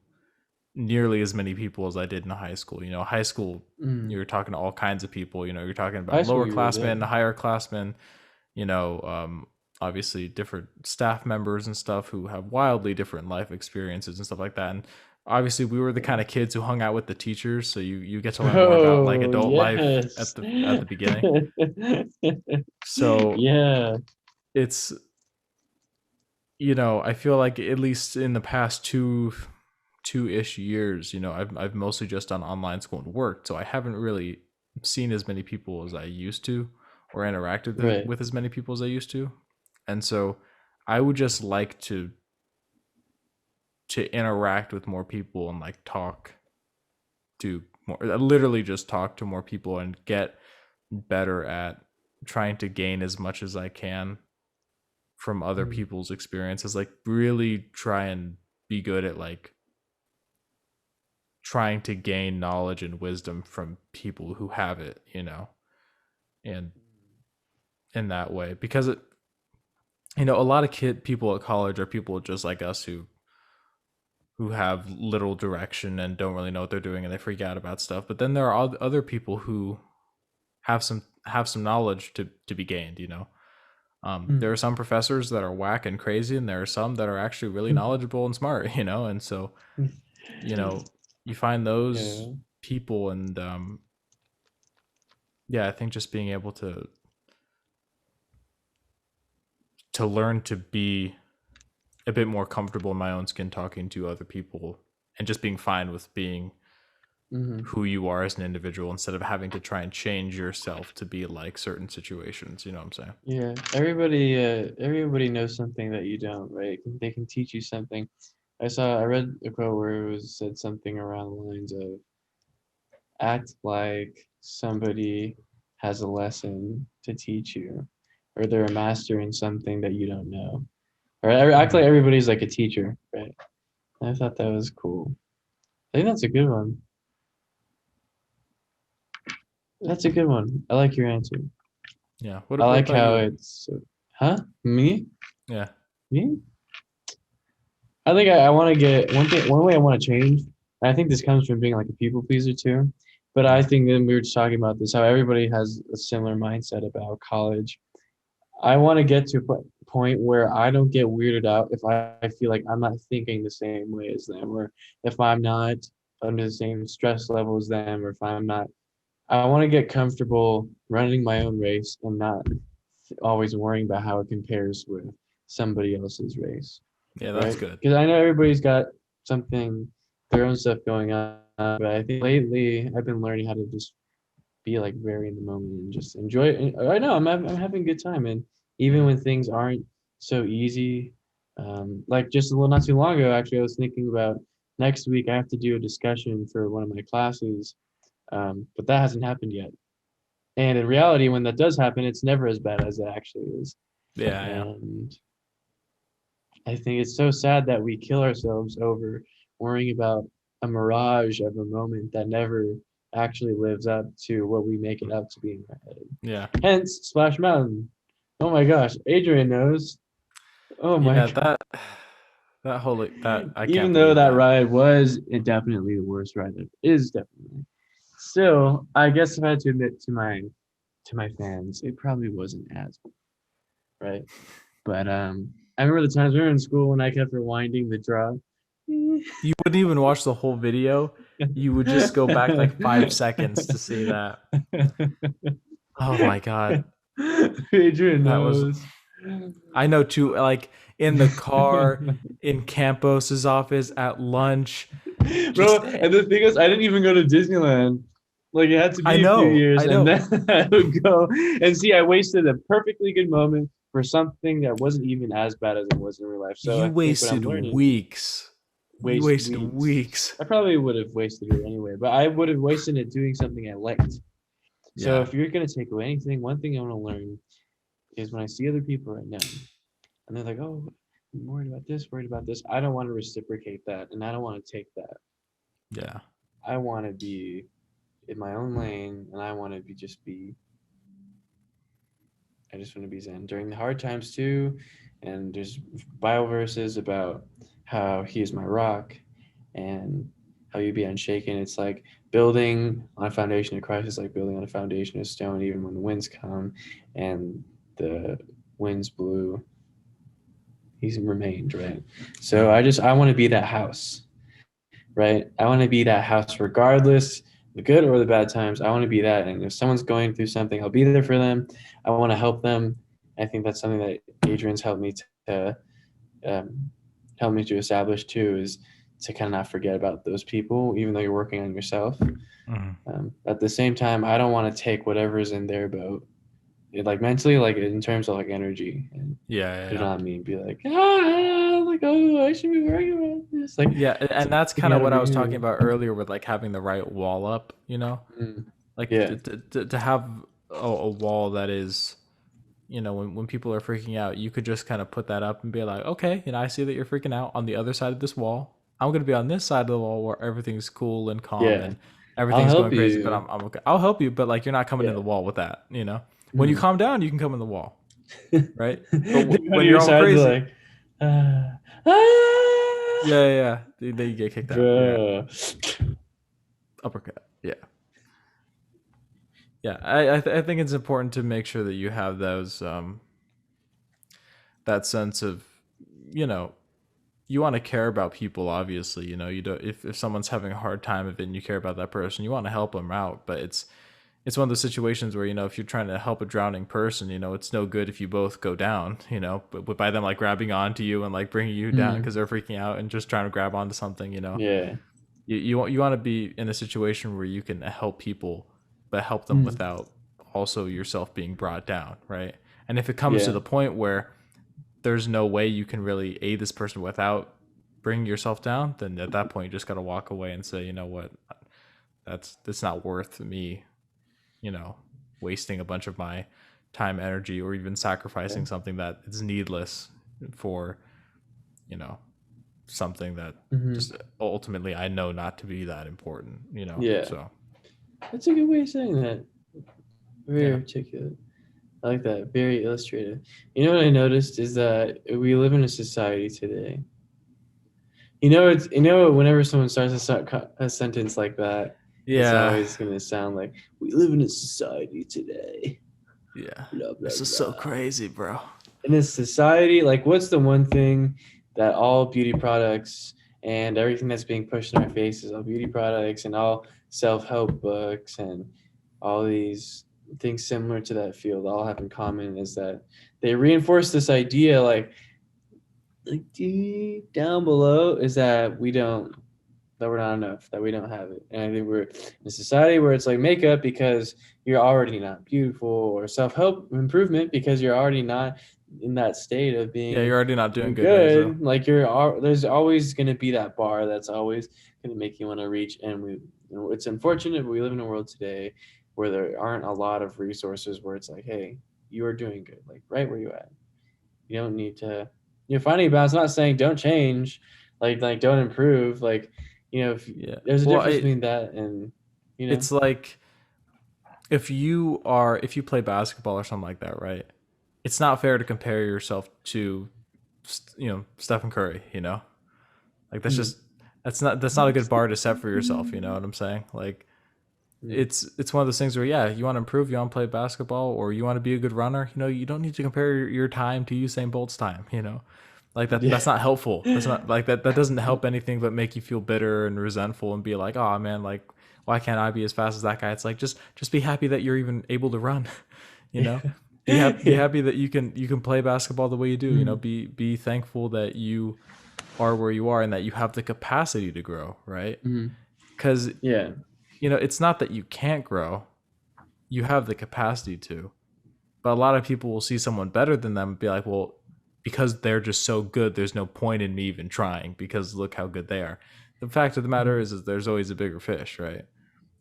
nearly as many people as I did in high school. You know, high school, you're talking to all kinds of people. You know, you're talking High about school, lower you were there. classmen, higher classmen, you know, obviously different staff members and stuff who have wildly different life experiences and stuff like that. And obviously we were the kind of kids who hung out with the teachers, so you get to learn more about like Oh, adult life yes. at the beginning. So Yeah. it's, you know, I feel like at least in the past two-ish years, you know, I've mostly just done online school and worked, so I haven't really seen as many people as I used to, or interacted Right. with as many people as I used to. And so I would just like to interact with more people and like talk to more, literally just talk to more people and get better at trying to gain as much as I can from other Mm. people's experiences. Like really try and be good at like trying to gain knowledge and wisdom from people who have it, you know, and in that way, because it, you know, a lot of people at college are people just like us who have little direction and don't really know what they're doing and they freak out about stuff. But then there are other people who have some knowledge to be gained, you know. There are some professors that are whack and crazy, and there are some that are actually really knowledgeable and smart, you know. And so, you know, you find those Yeah. people, and yeah, I think just being able to learn to be a bit more comfortable in my own skin talking to other people and just being fine with being Mm-hmm. who you are as an individual instead of having to try and change yourself to be like certain situations, you know what I'm saying? Yeah. Everybody knows something that you don't, right? They can teach you something. I read a quote where it was said something around the lines of act like somebody has a lesson to teach you, or they're a master in something that you don't know. Or act like Mm-hmm. everybody's like a teacher, right? And I thought that was cool. I think that's a good one. That's a good one. I like your answer. Yeah. I What like about how you? it's, huh? Me? Yeah. Me? I think I want to get one way I want to change. And I think this comes from being like a people pleaser too. But I Mm. think then we were just talking about this, how everybody has a similar mindset about college. I want to get to a point where I don't get weirded out if I feel like I'm not thinking the same way as them, or if I'm not under the same stress level as them, or if I'm not. I want to get comfortable running my own race and not always worrying about how it compares with somebody else's race, Yeah, that's right? good. Because I know everybody's got something, their own stuff going on, but I think lately I've been learning how to just be like very in the moment and just enjoy it. And I know I'm having a good time, and even when things aren't so easy, like just a little not too long ago, actually, I was thinking about next week I have to do a discussion for one of my classes, but that hasn't happened yet. And in reality, when that does happen, it's never as bad as it actually is. Yeah, yeah. And I think it's so sad that we kill ourselves over worrying about a mirage of a moment that never actually lives up to what we make it up to be in our head. Yeah. Hence, Splash Mountain. Oh my gosh, Adrian knows. Oh my Yeah, god. that whole that I can't Even though believe that that. ride was definitely the worst ride that is definitely. Still, I guess if I had to admit to my fans, it probably wasn't as right. But I remember the times we were in school and I kept rewinding the drop. You wouldn't even watch the whole video. You would just go back like 5 seconds to see that. Oh my god. Adrian That was, knows. I know too, like in the car, in Campos's office, at lunch. Bro, Just and the thing is, I didn't even go to Disneyland. Like it had to be a few years, I and know. then I would go and see. I wasted a perfectly good moment for something that wasn't even as bad as it was in real life. So You I think what I'm wasted learning, weeks. You waste wasted weeks. weeks. I probably would have wasted it anyway, but I would have wasted it doing something I liked. So Yeah. if you're gonna take away anything, one thing I want to learn is when I see other people right now, and they're like, "Oh, I'm worried about this, worried about this." I don't want to reciprocate that, and I don't want to take that. Yeah. I want to be in my own lane, and I want to be just be. I just want to be zen during the hard times too. And there's Bible verses about how He is my rock, and how you be unshaken. It's like building on a foundation of Christ is like building on a foundation of stone. Even when the winds come and the winds blew, he's remained, right? So I want to be that house, right? I want to be that house regardless the good or the bad times. I want to be that. And if someone's going through something, I'll be there for them. I want to help them. I think that's something that Adrian's um, helped me to establish too, is to kind of not forget about those people, even though you're working on yourself. At the same time, I don't want to take whatever's in their boat, like mentally, like in terms of like energy, and put it on me and be like, like, oh, I should be worrying about this. Like, yeah, and that's kind of what I was talking about earlier with like having the right wall up, like to have a wall that is, when people are freaking out, you could just kind of put that up and be like, okay, I see that you're freaking out on the other side of this wall. I'm going to be on this side of the wall where everything's cool and calm and everything's going crazy, but I'm okay. I'll help you, but like, you're not coming in the wall with that, When you calm down, you can come in the wall, right? But when you're all crazy, like, yeah, then you get kicked out. Yeah. Uppercut. Yeah. Yeah, I think it's important to make sure that you have those that sense of, you want to care about people. Obviously, you don't, if someone's having a hard time of it and you care about that person, you want to help them out. But it's one of those situations where, if you're trying to help a drowning person, it's no good if you both go down, but by them like grabbing onto you and like bringing you down because they're freaking out and just trying to grab onto something, Yeah. You want to be in a situation where you can help people, but help them without also yourself being brought down, right? And if it comes to the point where there's no way you can really aid this person without bringing yourself down, then at that point you just got to walk away and say, you know what, that's not worth me, wasting a bunch of my time, energy, or even sacrificing something that is needless for, something that just ultimately I know not to be that important, Yeah. So that's a good way of saying that. Very articulate. I like that. Very illustrative. You know what I noticed is that we live in a society today. Whenever someone starts a sentence like that, it's always going to sound like, we live in a society today. Yeah. Blah, blah, this is so crazy, bro. In this society, like, what's the one thing that all beauty products and everything that's being pushed in our faces, all beauty products and all self-help books and all these things similar to that field all have in common is that they reinforce this idea, like deep down below, is that we're not enough, that we don't have it. And I think we're in a society where it's like makeup because you're already not beautiful, or self-help improvement because you're already not in that state of being, you're already not doing good. Like there's always going to be that bar that's always going to make you want to reach. And it's unfortunate, but we live in a world today where there aren't a lot of resources where it's like, hey, you are doing good, like right where you at. You don't need to, finding a balance, not saying don't change, like don't improve, like, there's a difference between that and, it's like if you play basketball or something like that, right? It's not fair to compare yourself to, Stephen Curry, like that's just, that's not a good bar to set for yourself. You know what I'm saying? Like, it's one of those things where, you want to improve, you want to play basketball, or you want to be a good runner. You don't need to compare your time to Usain Bolt's time. Like that. That's not helpful. That's not like that. That doesn't help anything but make you feel bitter and resentful and be like, oh man, like why can't I be as fast as that guy? It's like just be happy that you're even able to run. Be happy that you can play basketball the way you do. Be thankful that you are where you are and that you have the capacity to grow. Right? Because it's not that you can't grow, you have the capacity to. But a lot of people will see someone better than them and be like, well, because they're just so good, there's no point in me even trying because look how good they are. The fact of the matter is there's always a bigger fish, right?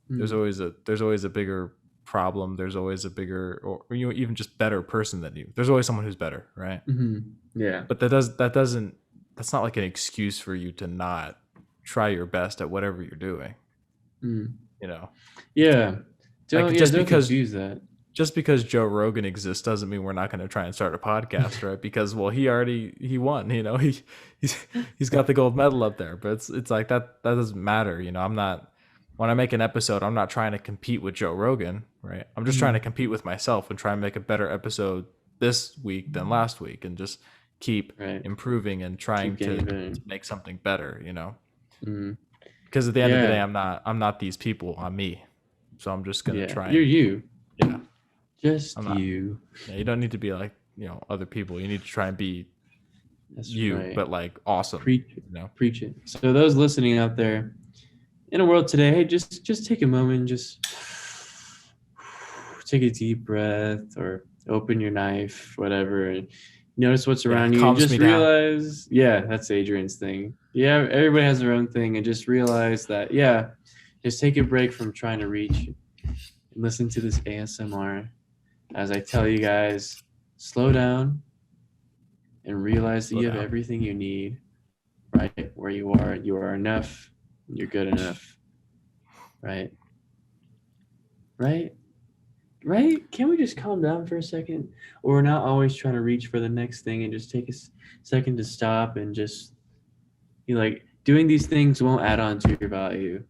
There's always a bigger problem. There's always a bigger, or even just better person than you. There's always someone who's better, right? Yeah. But that's not like an excuse for you to not try your best at whatever you're doing. Yeah. Don't confuse that. just because Joe Rogan exists doesn't mean we're not going to try and start a podcast, right? Because he won, he's got the gold medal up there, but it's like that doesn't matter, I'm not, when I make an episode, I'm not trying to compete with Joe Rogan, right? I'm just trying to compete with myself and try and make a better episode this week than last week, and just keep improving and trying to make something better, because at the end of the day, I'm not these people, I'm me. So I'm just gonna try. You're you. Yeah. Just you. Yeah, you don't need to be like, other people. You need to try and be but like awesome. Preach it. So those listening out there in a world today, hey, just take a moment, just take a deep breath or open your knife, whatever, and notice what's around you. And just realize, that's Adrian's thing. Yeah, everybody has their own thing, and just realize that, just take a break from trying to reach and listen to this ASMR as I tell you guys, slow down and realize that you have everything you need right where you are. You are enough. You're good enough. Right? Can we just calm down for a second? Or we're not always trying to reach for the next thing, and just take a second to stop and just be like, doing these things won't add on to your value.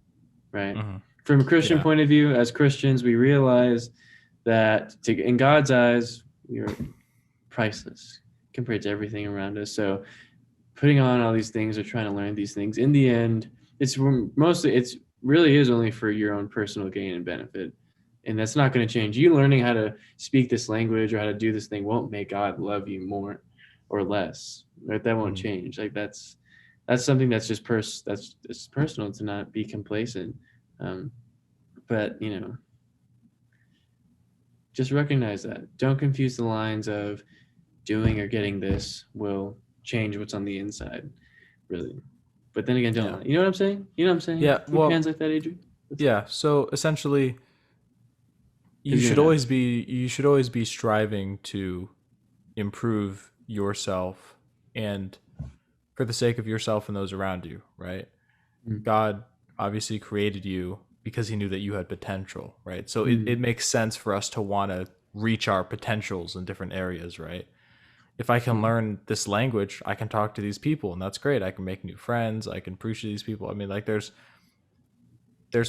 Right? Mm-hmm. From a Christian point of view, as Christians, we realize that in God's eyes, we are priceless compared to everything around us. So putting on all these things or trying to learn these things, in the end, it's really is only for your own personal gain and benefit. And that's not going to change. You learning how to speak this language or how to do this thing won't make God love you more or less. Right? That won't change. Like that's something that's just it's personal, to not be complacent. But just recognize that. Don't confuse the lines of doing or getting this will change what's on the inside, really. But then again, don't. You know what I'm saying? Yeah. Well, hands like that, Adrian. So essentially, you should always be striving to improve yourself, and for the sake of yourself and those around you, right? Mm-hmm. God obviously created you because he knew that you had potential, right? So it makes sense for us to want to reach our potentials in different areas, right? If I can learn this language, I can talk to these people, and that's great. I can make new friends. I can preach to these people. I mean, like there's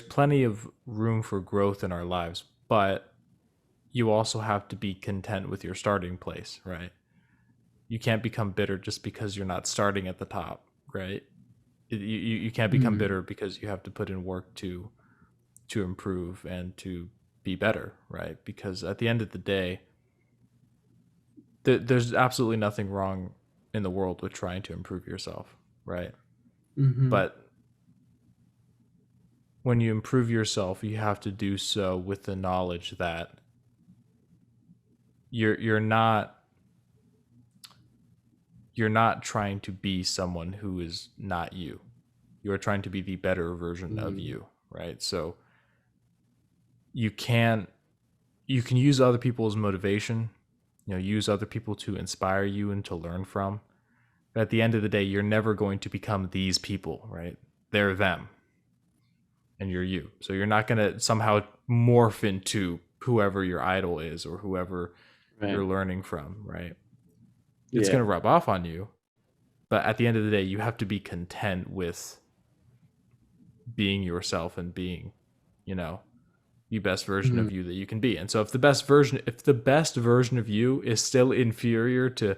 plenty of room for growth in our lives, but you also have to be content with your starting place, right? You can't become bitter just because you're not starting at the top, right? You can't become bitter because you have to put in work to improve and to be better, right? Because at the end of the day, there's absolutely nothing wrong in the world with trying to improve yourself, right? Mm-hmm. But when you improve yourself, you have to do so with the knowledge that you're not trying to be someone who is not you. You are trying to be the better version of you, right? So you can use other people as motivation, use other people to inspire you and to learn from. But at the end of the day, you're never going to become these people, right? They're them and you're you. So you're not going to somehow morph into whoever your idol is or whoever you're learning from, right? It's going to rub off on you. But at the end of the day, you have to be content with being yourself and being, the best version of you that you can be. And so if the best version of you is still inferior to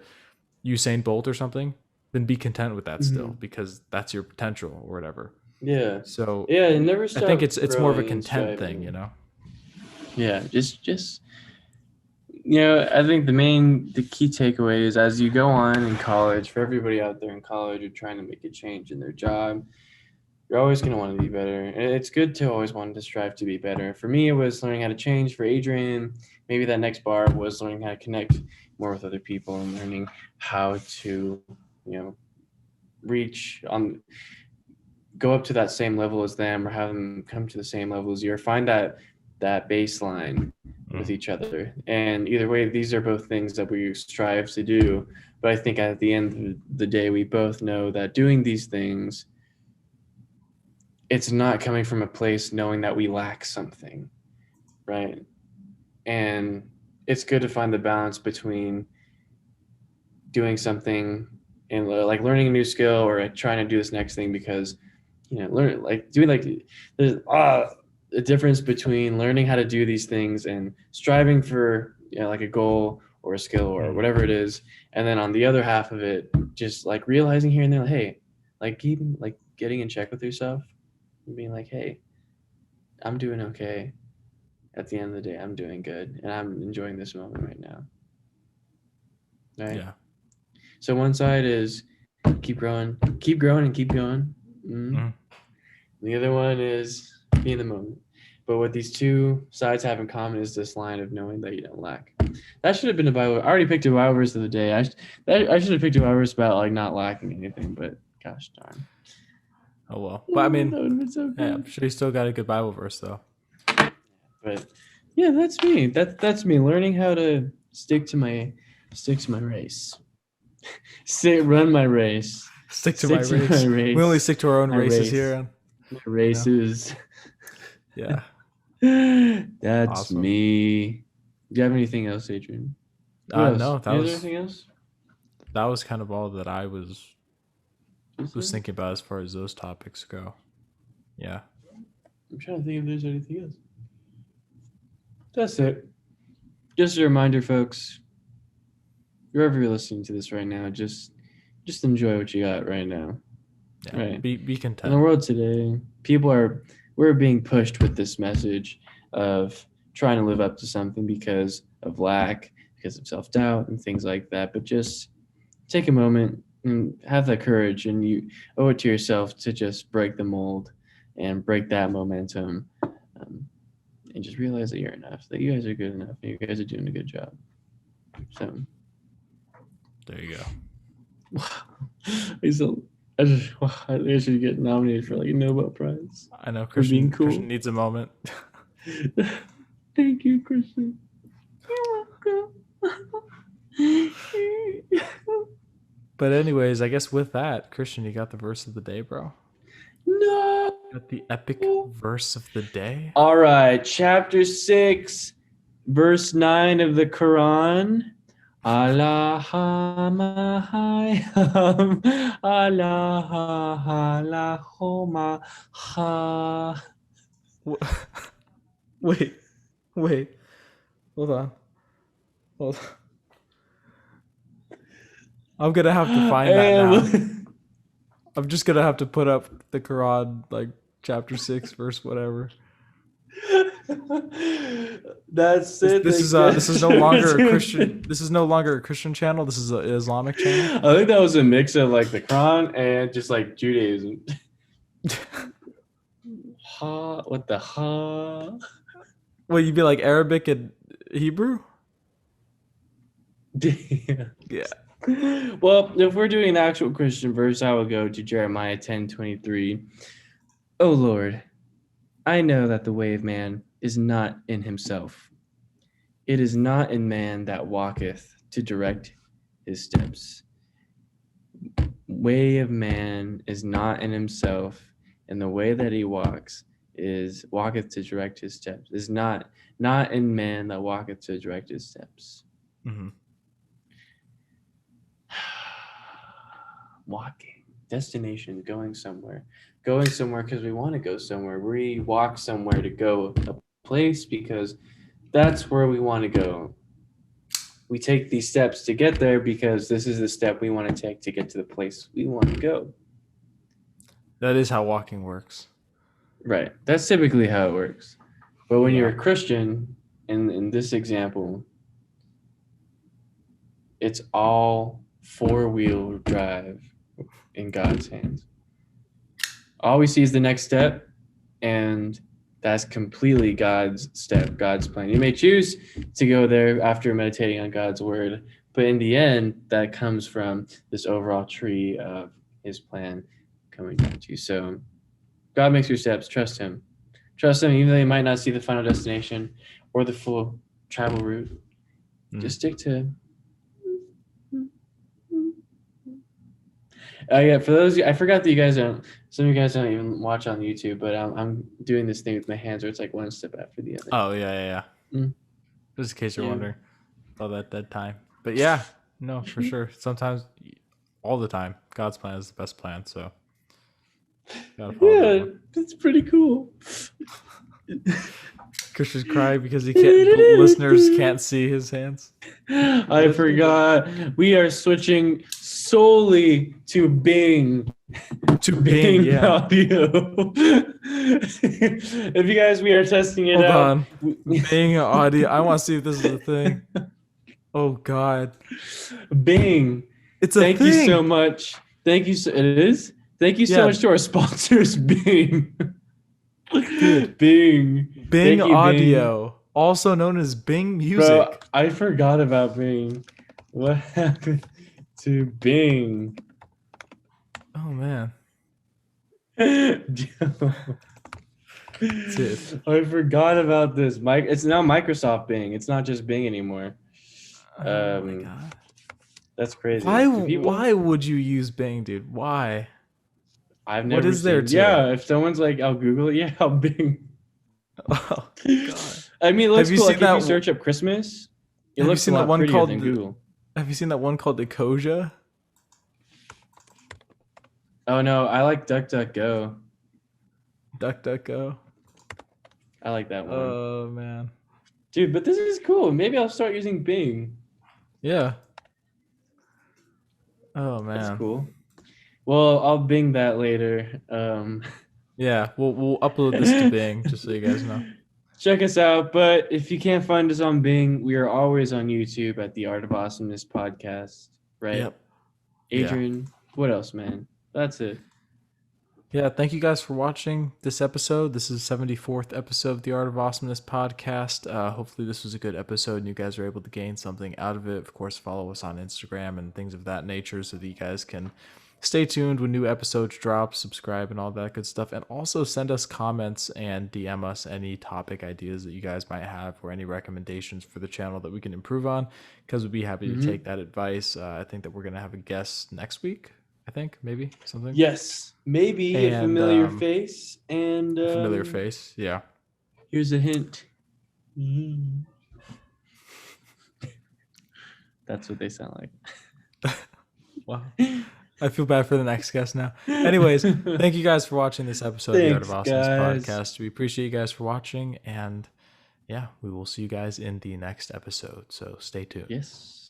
Usain Bolt or something, then be content with that still, because that's your potential or whatever. Yeah. So never stop. I think it's more of a content thing, Yeah, just I think the key takeaway is, as you go on in college, for everybody out there in college who are trying to make a change in their job, you're always going to want to be better. And it's good to always want to strive to be better. For me, it was learning how to change. For Adrian, maybe that next bar was learning how to connect more with other people and learning how to, go up to that same level as them, or have them come to the same level as you, or find that baseline with each other. And either way, these are both things that we strive to do. But I think at the end of the day, we both know that doing these things, it's not coming from a place knowing that we lack something, right? And it's good to find the balance between doing something and like learning a new skill or like trying to do this next thing, because learn like doing like there's a difference between learning how to do these things and striving for like a goal or a skill or whatever it is, and then on the other half of it, just like realizing here and there, hey, like keeping like getting in check with yourself and being like, hey, I'm doing okay. At the end of the day, I'm doing good and I'm enjoying this moment right now. Right? Yeah. So one side is keep growing and keep going. The other one is be in the moment. But what these two sides have in common is this line of knowing that you don't lack. That should have been a Bible. I already picked a Bible verse of the day. I should have picked a Bible verse about like not lacking anything, but gosh darn. Oh well. But I mean, so yeah, I'm sure you still got a good Bible verse though. But yeah, that's me. That's me learning how to stick to my race. Run my race. Stick to my race. We only stick to our own races here. My races. Yeah. That's awesome. Me. Do you have anything else, Adrian? No, that was anything else? That was kind of all that I was thinking about as far as those topics go. Yeah. I'm trying to think if there's anything else. That's it. Just a reminder, folks. Wherever you're listening to this right now, just enjoy what you got right now. Yeah, right. Be content. In the world today, we're being pushed with this message of trying to live up to something because of lack, because of self-doubt and things like that. But just take a moment and have that courage, and you owe it to yourself to just break the mold and break that momentum, and just realize that you're enough, that you guys are good enough, and you guys are doing a good job. So there you go. I should get nominated for like a Nobel Prize. I know Christian, cool. Christian needs a moment. Thank you, Christian. You're welcome. But anyways, I guess with that, Christian, you got the verse of the day, bro? No. You got the epic verse of the day? All right, chapter 6, verse 9 of the Quran. Allah Wait. Hold on. I'm gonna have to find that now. I'm just gonna have to put up the Quran, like chapter 6, verse whatever. That's it. This is no longer a Christian. This is no longer a Christian channel. This is an Islamic channel. I think that was a mix of like the Quran and just like Judaism. What the ha? Well, you'd be like Arabic and Hebrew. Yeah. Well, if we're doing an actual Christian verse, I will go to Jeremiah 10:23. O Lord, I know that the way of man is not in himself. It is not in man that walketh to direct his steps. Way of man is not in himself, and the way that he walketh to direct his steps. Is not in man that walketh to direct his steps. Mm-hmm. Walking, destination, going somewhere because we want to go somewhere. We walk somewhere to go a place because that's where we want to go. We take these steps to get there because this is the step we want to take to get to the place we want to go. That is how walking works. Right. That's typically how it works. But when you're a Christian, in this example, it's all 4-wheel drive in God's hands. All we see is the next step, and that's completely God's step, God's plan. You may choose to go there after meditating on God's word, but in the end, that comes from this overall tree of his plan coming down to you. So God makes your steps. Trust him. Trust him, even though you might not see the final destination or the full travel route. Just stick to him. Yeah, for those, I forgot that some of you guys don't even watch on YouTube, but I'm doing this thing with my hands where it's like one step after the other. Oh, yeah. Just in case you're wondering. All that dead time. But yeah, no, for sure. Sometimes, all the time, God's plan is the best plan. So, gotta follow that one. It's pretty cool. Christian's crying because listeners can't see his hands. I forgot. We are switching solely to Bing. To Bing audio. If you guys, we are testing it out. Hold on. Bing audio. I want to see if this is a thing. Oh God. Bing. It's a thing. Thank you so much. Thank you. It is. Thank you so much to our sponsors, Bing. Dude. Bing Audio, Bing. Also known as Bing Music. Bro, I forgot about Bing. What happened to Bing? Oh man. Dude. I forgot about this. It's now Microsoft Bing. It's not just Bing anymore. Oh my God. That's crazy. Why would you use Bing, dude? Why? I've never. What is there to it? If someone's like, I'll Google it. Yeah, I'll Bing. Oh God. I mean, it looks cool. Like if you search up Christmas, it looks a lot prettier than Google. Have you seen that one called the Koja? Oh no, I like DuckDuckGo. DuckDuckGo. I like that one. Oh man. Dude, but this is cool. Maybe I'll start using Bing. Yeah. Oh man. That's cool. Well, I'll Bing that later. Yeah, we'll upload this to Bing just so you guys know. Check us out, but if you can't find us on Bing, we are always on YouTube at the Art of Awesomeness podcast, right? Yep. Adrian, what else, man? That's it. Yeah, thank you guys for watching this episode. This is the 74th episode of the Art of Awesomeness podcast. Hopefully this was a good episode and you guys are able to gain something out of it. Of course, follow us on Instagram and things of that nature so that you guys can stay tuned when new episodes drop, subscribe, and all that good stuff. And also send us comments and DM us any topic ideas that you guys might have or any recommendations for the channel that we can improve on, because we'd be happy to take that advice. I think that we're going to have a guest next week. I think maybe something. Yes, maybe a familiar face and familiar face. Yeah. Here's a hint. That's what they sound like. Wow. I feel bad for the next guest now. Anyways, thank you guys for watching this episode of the Art of Awesomeness podcast. We appreciate you guys for watching, and yeah, we will see you guys in the next episode. So stay tuned. Yes.